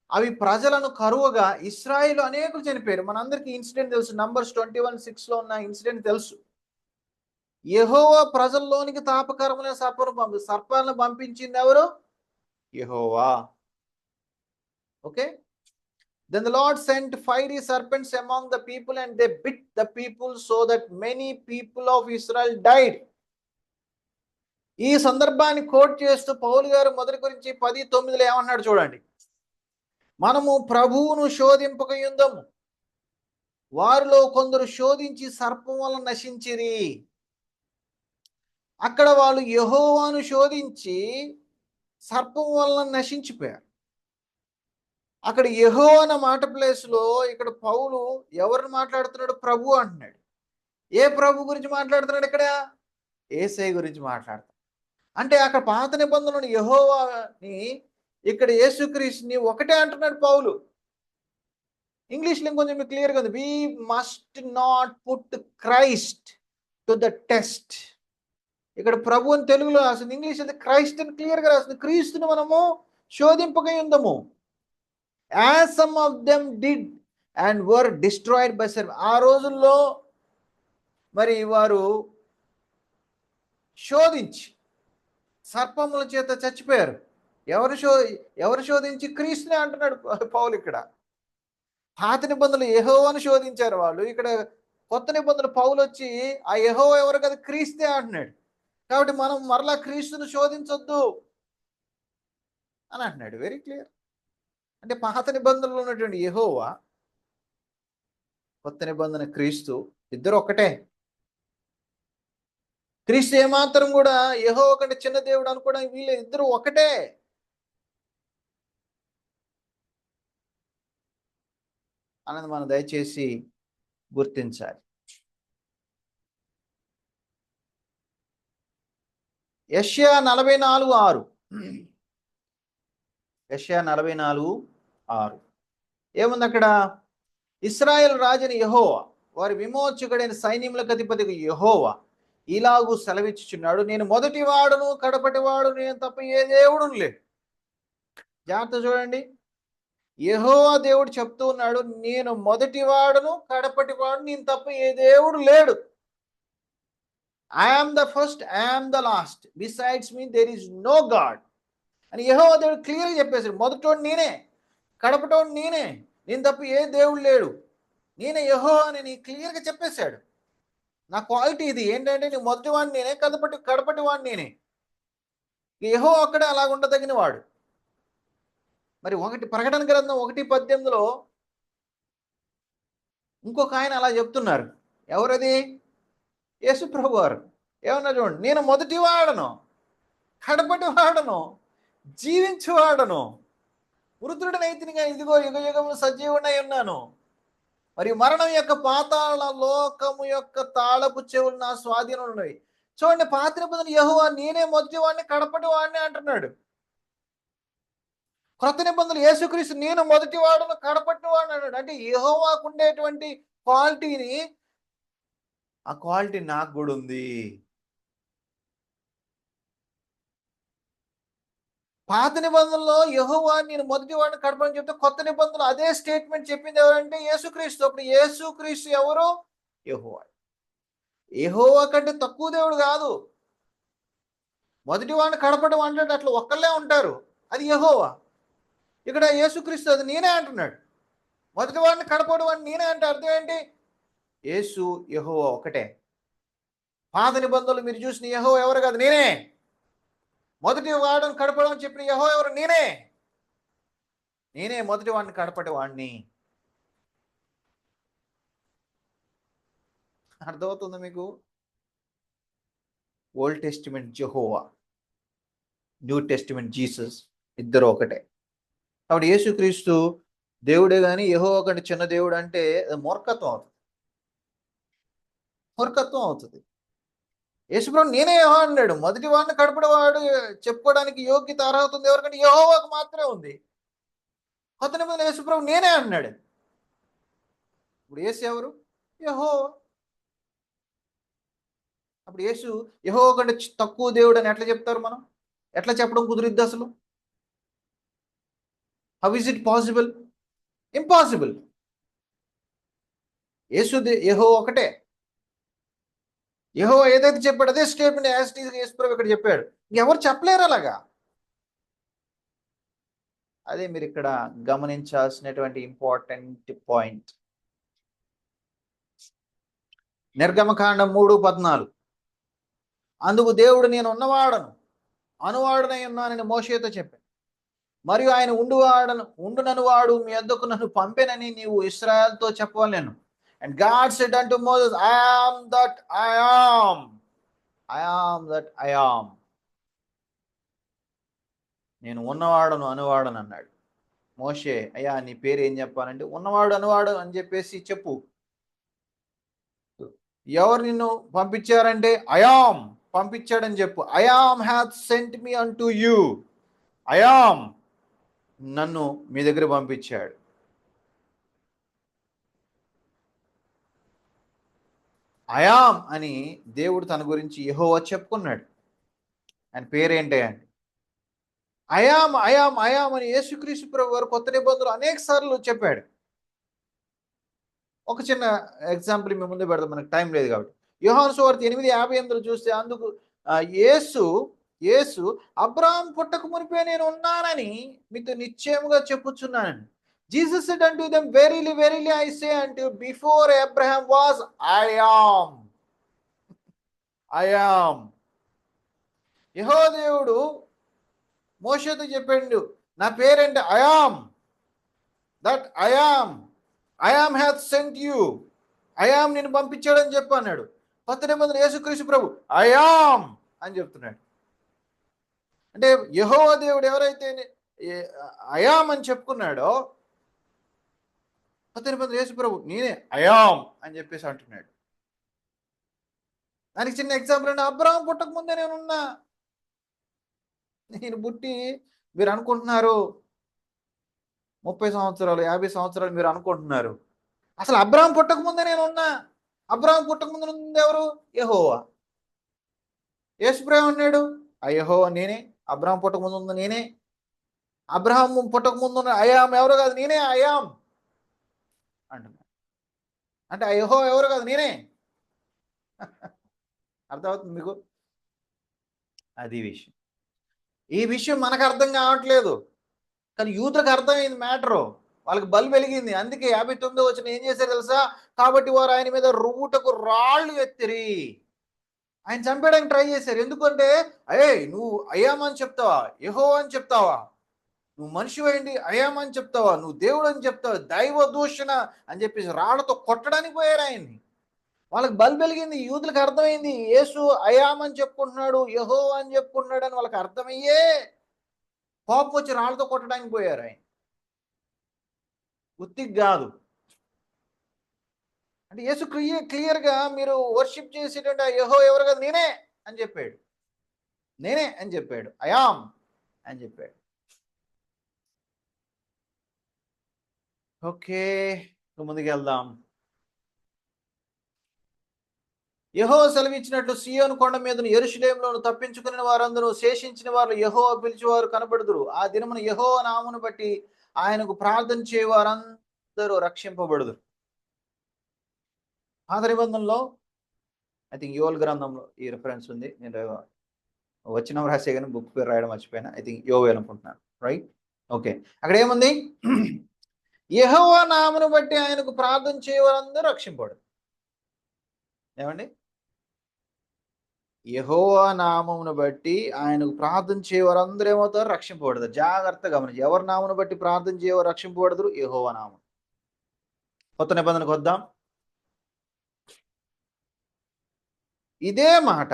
అవి ప్రజలను కరువుగా, ఇశ్రాయేలు అనేకులు చనిపోయారు. మనందరికీ ఇన్సిడెంట్ తెలుసు. నంబర్స్ 21:6లో ఉన్న ఇన్సిడెంట్ తెలుసు. యెహోవా ప్రజల్లోనికి తాపకరములైన సర్పాలను పంపించింది ఎవరు? యెహోవా. Okay. Then the Lord sent fiery serpents among the people, and they bit the people, so that many people of Israel died. ఈ సందర్భాన్ని కోట్ చేస్తూ పౌలు గారు మొదటి గురించి 10:9లో ఏమన్నాడు చూడండి. మనము ప్రభువును శోధింపకయుందము, వారిలో కొందరు శోధించి సర్పం వలన నశించిరి. అక్కడ వాళ్ళు యెహోవాను శోధించి సర్పం వలన నశించిపోయారు. అక్కడ యెహోవా అన్న మాట ప్లేస్లో ఇక్కడ పౌలు ఎవరిని మాట్లాడుతున్నాడు? ప్రభు అంటున్నాడు. ఏ ప్రభు గురించి మాట్లాడుతున్నాడు ఇక్కడ? యేసయ్య గురించి మాట్లాడుతున్నాడు. అంటే అక్కడ పాత నిబంధనలోని యెహోవాని, ఇక్కడ యేసుక్రీస్తుని ఒకటే అంటున్నాడు పౌలు. ఇంగ్లీష్లో ఇంకొంచెం క్లియర్గా ఉంది, we must not put Christ to the test. ఇక్కడ ప్రభు అని తెలుగులో రాసింది, ఇంగ్లీష్ అయితే క్రైస్ట్ అని క్లియర్గా రాసింది. క్రీస్తుని మనము శోధింపకై ఉందము. As some of them did and were destroyed by సర్వ్. ఆ రోజుల్లో మరి వారు శోధించి సర్పముల చేత చచ్చిపోయారు. ఎవరు శోధించి? క్రీస్తునే అంటున్నాడు పౌలు ఇక్కడ. పాత నిబంధనలు యెహోవాను శోధించారు వాళ్ళు. ఇక్కడ కొత్త నిబంధనలు పౌలు వచ్చి ఆ యెహోవా ఎవరు కదా, క్రీస్తే అంటున్నాడు. కాబట్టి మనం మరలా క్రీస్తును శోధించొద్దు అని అంటున్నాడు. Very clear. అంటే పాత నిబంధనలో ఉన్నటువంటి యెహోవా, కొత్త నిబంధన క్రీస్తు, ఇద్దరు ఒక్కటే. క్రీస్తు ఏమాత్రం కూడా యెహోవా కంటే చిన్న దేవుడు అనుకోవడానికి వీళ్ళు ఇద్దరు ఒకటే. అన్నది మనం దయచేసి గుర్తించాలి. యెషయా 44:6. యెషయా 44:6 ఏముంది అక్కడ? ఇశ్రాయేల్ రాజుని యెహోవా, వారి విమోచకుడైన సైన్యములకు అధిపతికి యెహోవా ఇలాగూ సెలవిచ్చుచున్నాడు, నేను మొదటి వాడును కడపటి వాడు నేను తప్ప ఏ దేవుడు లేడు. జాగ్రత్త చూడండి, యెహోవా దేవుడు చెప్తూ ఉన్నాడు, నేను మొదటి వాడును కడపటి వాడు నేను తప్ప ఏ దేవుడు లేడు. I am the first, I am the last, besides me there is no god అని యెహోవా దేవుడు క్లియర్గా చెప్పేశాడు. మొదటోడు నేనే, కడపటోడు నేనే, నేను తప్ప ఏ దేవుడు లేడు, నేనే యెహోవా అని క్లియర్గా చెప్పేశాడు. నా క్వాలిటీ ఇది ఏంటంటే, నేను మొదటి వాడిని నేనే, కడపటి వాడిని నేనే. యెహోవా అక్కడే అలాగుండదగిన వాడు. మరి ప్రకటన గ్రంథం 1:18 ఇంకొక ఆయన అలా చెప్తున్నారు. ఎవరది? యేసు ప్రభు వారు. ఏమన్నా చూడండి, నేను మొదటి వాడను, కడపటి వాడను, జీవించువాడను, వృద్ధుడనైతినిగా ఇదిగో యుగ యుగము సజీవుడై ఉన్నాను, మరి మరణం యొక్క పాతాళ లోకము యొక్క తాళపు చెవులు నా స్వాధీనం ఉన్నవి. చూడండి, పాత నిబంధన యెహోవా నేనే మొదటి వాడిని కడపటి వాడిని అంటున్నాడు. క్రొత్త నిబంధనలు యేసుక్రీస్తు నేను మొదటి వాడును కడపటి వాడిని అన్నాడు. అంటే యెహోవాకు ఉండేటువంటి క్వాలిటీని, ఆ క్వాలిటీ నాకు కూడా ఉంది. పాత నిబంధనలో యెహోవా నేను మొదటి వాడిని కడపని చెప్తే, కొత్త నిబంధనలు అదే స్టేట్మెంట్ చెప్పింది ఎవరంటే యేసుక్రీస్తు. అప్పుడు యేసుక్రీస్తు ఎవరు? యెహోవా. యెహోవా కంటే తక్కువ దేవుడు కాదు. మొదటి వాడిని కడపటి వాడిని అంటే అట్లా ఒక్కళ్ళే ఉంటారు, అది యెహోవా. ఇక్కడ యేసుక్రీస్తు అది నేనే అంటున్నాడు. మొదటి వాడిని కడపటి వాడిని నేనే అంటే అర్థం ఏంటి? యేసు యెహోవా ఒకటే. పాత నిబంధనలు మీరు చూసిన యెహోవా ఎవరు కాదు, నేనే. మొదటి వాడిని కడపడం అని చెప్పిన యెహోవా ఎవరు? నేనే మొదటి వాడిని కడపటి వాడిని. అర్థమవుతుంది మీకు? ఓల్డ్ టెస్టిమెంట్ యెహోవా, న్యూ టెస్టిమెంట్ జీసస్, ఇద్దరు ఒకటే. కాబట్టి యేసుక్రీస్తు దేవుడే కానీ యెహోవా కంటే చిన్న దేవుడు అంటే మూర్ఖత్వం అవుతుంది. యేసుప్రభు నేనే యెహోవా అన్నాడు. మొదటి వాడిని కడపడి వాడు చెప్పుకోవడానికి యోగ్యత అర్హత ఉంది ఎవరికంటే యెహోవాకు మాత్రమే ఉంది. కొత్త నిబంధన యేసుప్రభు నేనే అన్నాడు. ఇప్పుడు యేసు ఎవరు? యెహోవా. అప్పుడు యేసు యెహోవా కంటే తక్కువ దేవుడు అని ఎట్లా చెప్తారు? మనం ఎట్లా చెప్పడం కుదిరిద్ది అసలు? How is it possible? Impossible. యెహోవా ఒకటే. యెహోవా ఏదైతే చెప్పాడు అదే స్టేట్మెంట్ యాజ్ ఇట్ ఈజ్ యేసుప్రభు ఇక్కడ చెప్పాడు. ఎవరు చెప్పలేరు అలాగా. అదే మీరు ఇక్కడ గమనించాల్సినటువంటి ఇంపార్టెంట్ పాయింట్. నిర్గమకాండం 3:14 అందుకు దేవుడు నేను ఉన్నవాడను అనువాడనై ఉన్నానని మోషేతో చెప్పాను. మరియు ఆయన ఉండుననువాడు మీ యొద్దకు నన్ను పంపెనని నీవు ఇశ్రాయేలుతో చెప్పవలెను. And God said unto Moses, I am that I am. I am that I am. నేను ఉన్నవాడను అనువాడను అన్నాడు. మోషే, అయ్యా నీ పేరు ఏం చెప్పాలంటే ఉన్నవాడు అనువాడు అని చెప్పేసి చెప్పు. ఎవరు నిన్ను పంపించారంటే అయామ్ పంపించాడని చెప్పు. I am hath sent me unto you. I am నన్ను మీ దగ్గర పంపించాడు. అయాం అని దేవుడు తన గురించి యెహోవా చెప్పుకున్నాడు. ఆయన పేరేంటి అంటే అయాం అయాం అయాం అని యేసుక్రీస్తు ప్రభు వారు కొత్త నిబంధనలు అనేక సార్లు చెప్పాడు. ఒక చిన్న ఎగ్జాంపుల్ మీ ముందు పెడదాం, మనకు టైం లేదు కాబట్టి. యోహాను సువార్త 8:58 చూస్తే అందుకు యేసు యేసు అబ్రహాం పుట్టక మునిపే నేను ఉన్నానని మీతో నిశ్చయముగా చెప్పుచున్నానని. Jesus said unto them, verily verily I say unto you, before Abraham was, I am. I am. యెహోవా దేవుడు మోషేతో చెప్పాడు, నా పేరేంటి? I am. That I am. I am hath sent you. I am నిన్ను పంపించాడని చెప్పు అన్నాడు. కొత్త నిబంధన యేసుక్రీస్తు ప్రభు I am అని చెప్తున్నాడు. అంటే యెహోవా దేవుడు ఎవరైతే I am అని చెప్పుకున్నాడో, కొత్త నిబంధన యేసు ప్రభు నేనే I am అని చెప్పేసి అంటున్నాడు. దానికి చిన్న ఎగ్జాంపుల్ అంటే అబ్రహాం పుట్టక ముందే నేనున్నా. నేను పుట్టి మీరు అనుకుంటున్నారు 30 సంవత్సరాలు 50 సంవత్సరాలు మీరు అనుకుంటున్నారు. అసలు అబ్రహాం పుట్టక ముందే నేనున్నా. అబ్రహాం పుట్టక ముందు ఉంది ఎవరు? యెహోవా. యేసు ప్రభు అన్నాడు ఆ యెహోవా నేనే. అబ్రహాం పుట్టక ముందు ఉంది నేనే. అబ్రహాం పుట్టక ముందు ఉన్న అయాం ఎవరు కాదు, నేనే అయాం అంటున్నా. అంటే ఆ యెహోవా ఎవరు కాదు, నేనే. అర్థమవుతుంది మీకు? అది విషయం. ఈ విషయం మనకు అర్థం కావట్లేదు, కానీ యూతులకు అర్థమైంది మ్యాటరు. వాళ్ళకి బల్బు వెలిగింది. అందుకే 59 వచ్చిన ఏం చేశారు తెలుసా? కాబట్టి వారు ఆయన మీద రువ్వుటకు రాళ్ళు ఎత్తిరి. ఆయన చంపేయడానికి ట్రై చేశారు. ఎందుకంటే నువ్వు అయాం అని చెప్తావా, యెహోవా అని చెప్తావా, నువ్వు మనిషి అయింది అయాం అని చెప్తావా, నువ్వు దేవుడు అని చెప్తావా, దైవ దూషణ అని చెప్పేసి రాళ్లతో కొట్టడానికి పోయారు ఆయన్ని. వాళ్ళకి బల్బు వెలిగింది. యూతులకు అర్థమైంది యేసు అయాం అని చెప్పుకుంటున్నాడు, యెహోవా అని చెప్పుకుంటున్నాడు అని వాళ్ళకి అర్థమయ్యే కోపం వచ్చి రాళ్లతో కొట్టడానికి పోయారు ఆయన. ఉత్తికి కాదు. అంటే యేసు క్లియర్గా మీరు వర్షిప్ చేసేటువంటి ఆ యెహోవా ఎవరు కదా, నేనే అని చెప్పాడు. నేనే అని చెప్పాడు. అయాం అని చెప్పాడు. ఓకే, ముందుకు వెళ్దాం. యెహోవా సెలవిచ్చినట్లు సీయోను కొండ మీదను యెరూషలేములోను తప్పించుకుని వారందరూ శేషించిన వారు యెహోవా పిలిచేవారు కనబడుదురు. ఆ దినమున యెహోవా నామమును బట్టి ఆయనకు ప్రార్థన చేయవారందరూ రక్షింపబడుదురు. పాత నిబంధనలో ఐ థింక్ యోవేలు గ్రంథంలో ఈ రిఫరెన్స్ ఉంది. నేను వచ్చిన రాసే కానీ బుక్ పేరు రాయడం మర్చిపోయినా. ఐ థింక్ యోవేలు అనుకుంటున్నాను, రైట్? ఓకే, అక్కడ ఏముంది? యెహోవా నామమును బట్టి ఆయనకు ప్రార్థన చేయవారందరూ రక్షింపబడుదురు. ఏమండి? యెహోవా నామమును బట్టి ఆయనకు ప్రార్థన చేయవారందరూ ఏమవుతారు? రక్షింపబడతారు. జాగ్రత్తగా గమనించి, ఎవరి నామమును బట్టి ప్రార్థన చేయవారు రక్షింపబడదురు? యెహోవా నామం. కొత్త నిబంధనకు వద్దాం. ఇదే మాట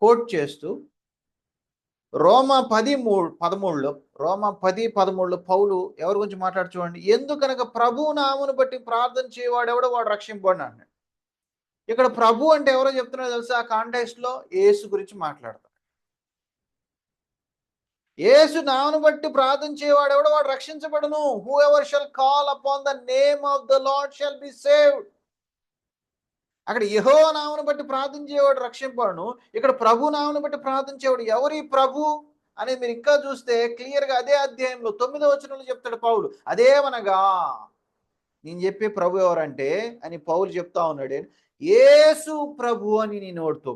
కోట్ చేస్తూ రోమా 10:13లో పౌలు ఎవరి గురించి మాట్లాడు చూడండి. ఎందుకనగా ప్రభు నామమును బట్టి ప్రార్థన చేయవాడెవడో వాడు రక్షింపబడిన అన్నాడు. ఇక్కడ ప్రభు అంటే ఎవరో చెప్తున్నారో తెలుసా? ఆ కాంటెక్స్ట్ లో యేసు గురించి మాట్లాడతారు. యేసు నామమును బట్టి ప్రార్థన చేయవాడు ఎవడో వాడు రక్షించబడును. Whoever shall call upon the name of the Lord shall be saved. అక్కడ యెహోవా నామమును బట్టి ప్రార్థన చేయవాడు రక్షింపబడును. ఇక్కడ ప్రభు నామమును బట్టి ప్రార్థన చేయవాడు. ఎవరి ప్రభు అనేది మీరు ఇంకా చూస్తే క్లియర్గా అదే అధ్యాయంలో 9వ వచనంలో చెప్తాడు పౌలు. అదేమనగా నేను చెప్పే ప్రభు ఎవరంటే అని పౌలు చెప్తా ఉన్నాడు, యేసు ప్రభు అని నీ నోటితో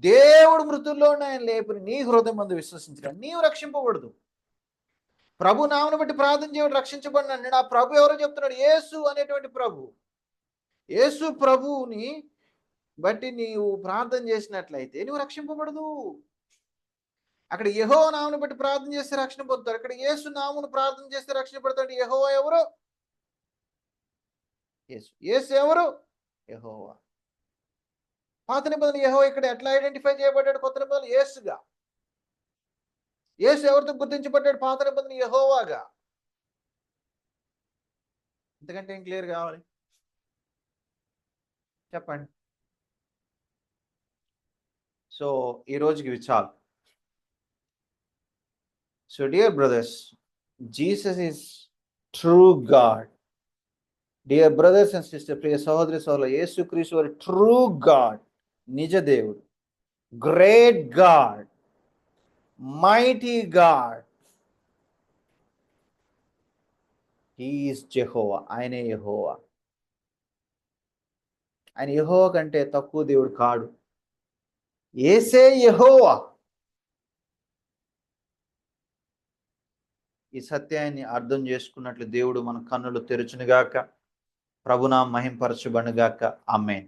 దేవుడు మృతుల్లో ఆయన లేపుని నీ హృదయం మందు విశ్వసించడం నీవు రక్షింపబడదు. ప్రభు నామమును బట్టి ప్రార్థన చేయడం రక్షించబడిన అన్నాడు. ఆ ప్రభు ఎవరో చెప్తున్నాడు, యేసు అనేటువంటి ప్రభు. యేసు ప్రభువుని బట్టి నీవు ప్రార్థన చేసినట్లయితే నువ్వు రక్షింపబడదు. అక్కడ యెహోవా నామమును బట్టి ప్రార్థన చేస్తే రక్షణ పొందుతారు. అక్కడ యేసు నామమును ప్రార్థన చేస్తే రక్షణ పడతాడు. యెహోవా ఎవరు? యేసు. యేసు ఎవరు? యెహోవా. పాత నిబంధన యెహోవా ఇక్కడ ఎట్లా ఐడెంటిఫై చేయబడ్డాడు? కొత్త నిబంధన యేసుగా. యేసు ఎవరితో గుర్తించబడ్డాడు? పాత నిబంధన యెహోవాగా. ఇంతకంటే ఏం క్లియర్ కావాలి చెప్పండి? సో ఈ రోజుకి ఇవి చాలు. So dear brothers, Jesus is true God. Dear brothers and sister, ప్రియ సహోదరి సహోదరులు, యేసుక్రీస్తు వారి ట్రూ గాడ్, నిజ దేవుడు, great God, mighty God, he is Jehovah. ఆయనే యెహోవా. ఆయన యెహోవా కంటే తక్కువ దేవుడు కాడు. యేసే యెహోవా. ఈ సత్యాన్ని అర్థం చేసుకున్నట్లు దేవుడు మన కన్నులు తెరుచునుగాక. ప్రభునామం మహింపరచబడునుగాక. ఆమేన్.